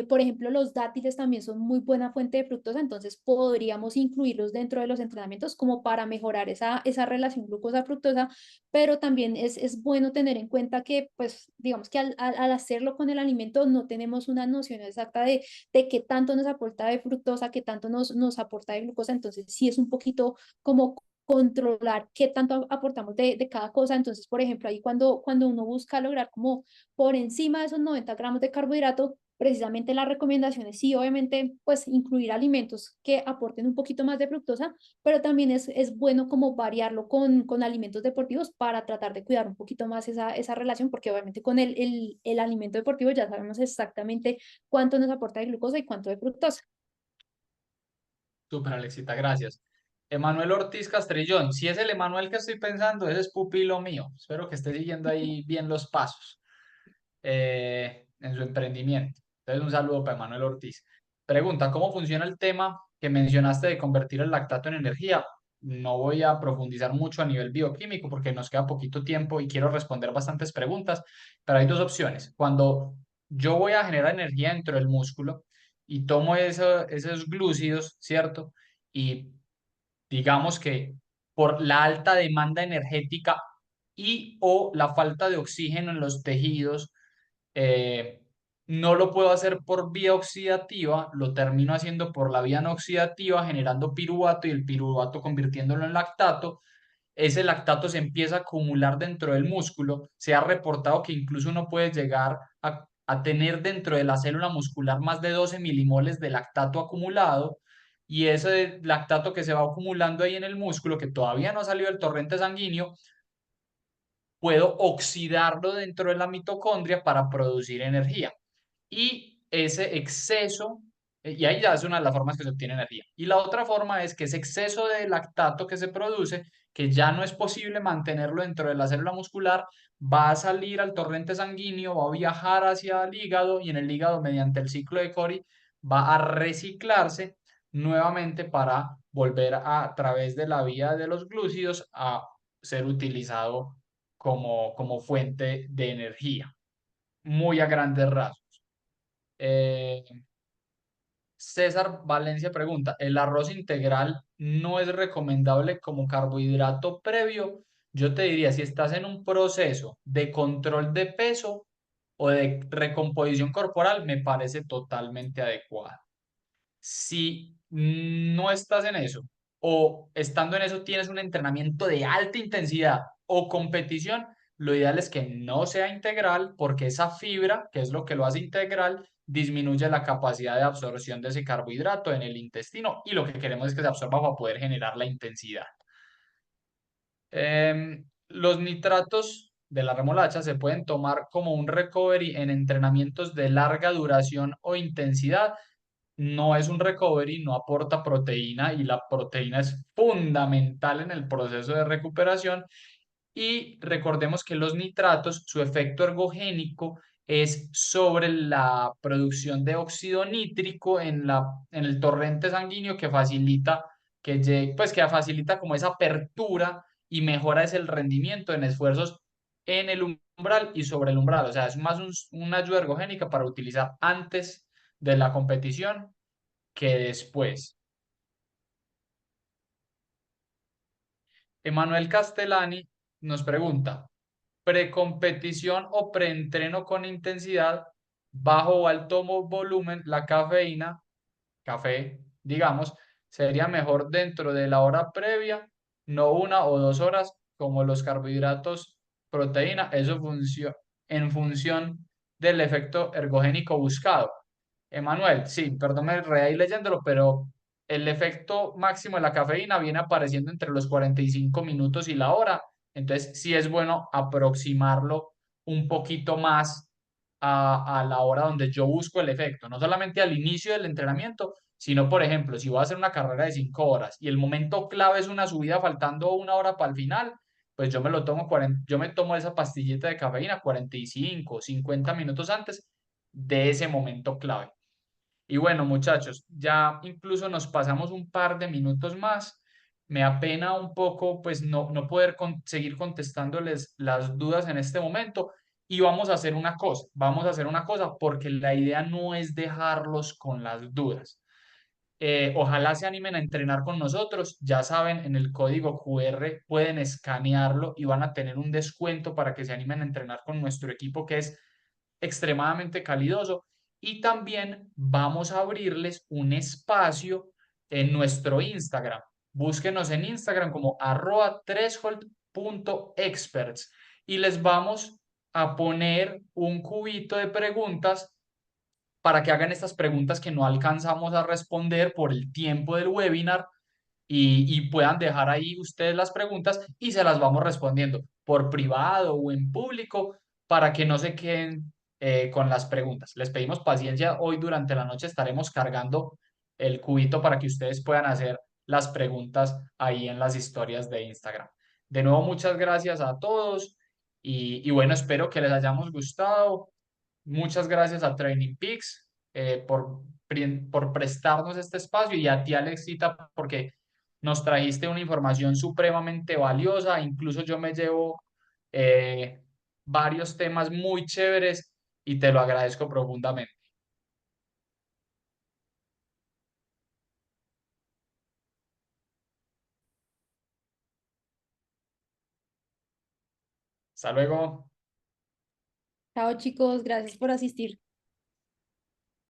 Por ejemplo, los dátiles también son muy buena fuente de fructosa, entonces podríamos incluirlos dentro de los entrenamientos como para mejorar esa relación glucosa-fructosa, pero también es bueno tener en cuenta que, pues, digamos que al hacerlo con el alimento no tenemos una noción exacta de qué tanto nos aporta de fructosa, qué tanto nos aporta de glucosa, entonces sí es un poquito como controlar qué tanto aportamos de cada cosa. Entonces, por ejemplo, ahí cuando uno busca lograr como por encima de esos 90 gramos de carbohidrato, precisamente la recomendación es sí, obviamente, pues incluir alimentos que aporten un poquito más de fructosa, pero también es bueno como variarlo con alimentos deportivos para tratar de cuidar un poquito más esa relación, porque obviamente con el alimento deportivo ya sabemos exactamente cuánto nos aporta de glucosa y cuánto de fructosa. Súper, Alexita, gracias. Emanuel Ortiz Castrillón, si es el Emanuel que estoy pensando, ese es pupilo mío. Espero que esté siguiendo ahí bien los pasos en su emprendimiento. Entonces, un saludo para Emanuel Ortiz. Pregunta, ¿cómo funciona el tema que mencionaste de convertir el lactato en energía? No voy a profundizar mucho a nivel bioquímico porque nos queda poquito tiempo y quiero responder bastantes preguntas, pero hay dos opciones. Cuando yo voy a generar energía dentro del músculo y tomo esos glúcidos, ¿cierto? Y digamos que por la alta demanda energética y o la falta de oxígeno en los tejidos, eh, no lo puedo hacer por vía oxidativa, lo termino haciendo por la vía no oxidativa, generando piruvato y el piruvato convirtiéndolo en lactato. Ese lactato se empieza a acumular dentro del músculo. Se ha reportado que incluso uno puede llegar a tener dentro de la célula muscular más de 12 milimoles de lactato acumulado. Y ese lactato que se va acumulando ahí en el músculo, que todavía no ha salido del torrente sanguíneo, puedo oxidarlo dentro de la mitocondria para producir energía. Y ese exceso, y ahí ya es una de las formas que se obtiene energía. Y la otra forma es que ese exceso de lactato que se produce, que ya no es posible mantenerlo dentro de la célula muscular, va a salir al torrente sanguíneo, va a viajar hacia el hígado y en el hígado, mediante el ciclo de Cori, va a reciclarse nuevamente para volver a través de la vía de los glúcidos a ser utilizado como fuente de energía, muy a grandes rasgos. Eh, César Valencia pregunta, ¿el arroz integral no es recomendable como carbohidrato previo? Yo te diría, si estás en un proceso de control de peso o de recomposición corporal, me parece totalmente adecuado. Si no estás en eso o estando en eso tienes un entrenamiento de alta intensidad o competición, lo ideal es que no sea integral porque esa fibra, que es lo que lo hace integral, disminuye la capacidad de absorción de ese carbohidrato en el intestino y lo que queremos es que se absorba para poder generar la intensidad. Los nitratos de la remolacha se pueden tomar como un recovery en entrenamientos de larga duración o intensidad. No es un recovery, no aporta proteína y la proteína es fundamental en el proceso de recuperación. Y recordemos que los nitratos, su efecto ergogénico es sobre la producción de óxido nítrico en el torrente sanguíneo que facilita pues que facilita como esa apertura y mejora ese el rendimiento en esfuerzos en el umbral y sobre el umbral. O sea, es más una ayuda ergogénica para utilizar antes de la competición que después. Emanuel Castellani nos pregunta, precompetición o preentreno con intensidad, bajo o alto volumen, la cafeína, café, digamos, sería mejor dentro de la hora previa, no 1 o 2 horas, como los carbohidratos, proteína, eso funciona en función del efecto ergogénico buscado. Emanuel, sí, perdón, me reí leyéndolo, pero el efecto máximo de la cafeína viene apareciendo entre los 45 minutos y la hora. Entonces, sí es bueno aproximarlo un poquito más a la hora donde yo busco el efecto, no solamente al inicio del entrenamiento, sino, por ejemplo, si voy a hacer una carrera de 5 horas y el momento clave es una subida faltando 1 hora para el final, pues yo me lo tomo 40, yo me tomo esa pastillita de cafeína 45, 50 minutos antes de ese momento clave. Y bueno, muchachos, ya incluso nos pasamos un par de minutos más. Me apena un poco, pues, no poder seguir contestándoles las dudas en este momento. Y vamos a hacer una cosa, porque la idea no es dejarlos con las dudas. Ojalá se animen a entrenar con nosotros. Ya saben, en el código QR pueden escanearlo y van a tener un descuento para que se animen a entrenar con nuestro equipo que es extremadamente calidoso. Y también vamos a abrirles un espacio en nuestro Instagram. Búsquenos en Instagram como @threshold.experts y les vamos a poner un cubito de preguntas para que hagan estas preguntas que no alcanzamos a responder por el tiempo del webinar y puedan dejar ahí ustedes las preguntas y se las vamos respondiendo por privado o en público para que no se queden con las preguntas. Les pedimos paciencia. Hoy durante la noche estaremos cargando el cubito para que ustedes puedan hacer las preguntas ahí en las historias de Instagram. De nuevo, muchas gracias a todos y bueno, espero que les hayamos gustado. Muchas gracias a Training Peaks por prestarnos este espacio y a ti, Alexita, porque nos trajiste una información supremamente valiosa. Incluso yo me llevo eh, varios temas muy chéveres y te lo agradezco profundamente. Hasta luego. Chao chicos, gracias por asistir.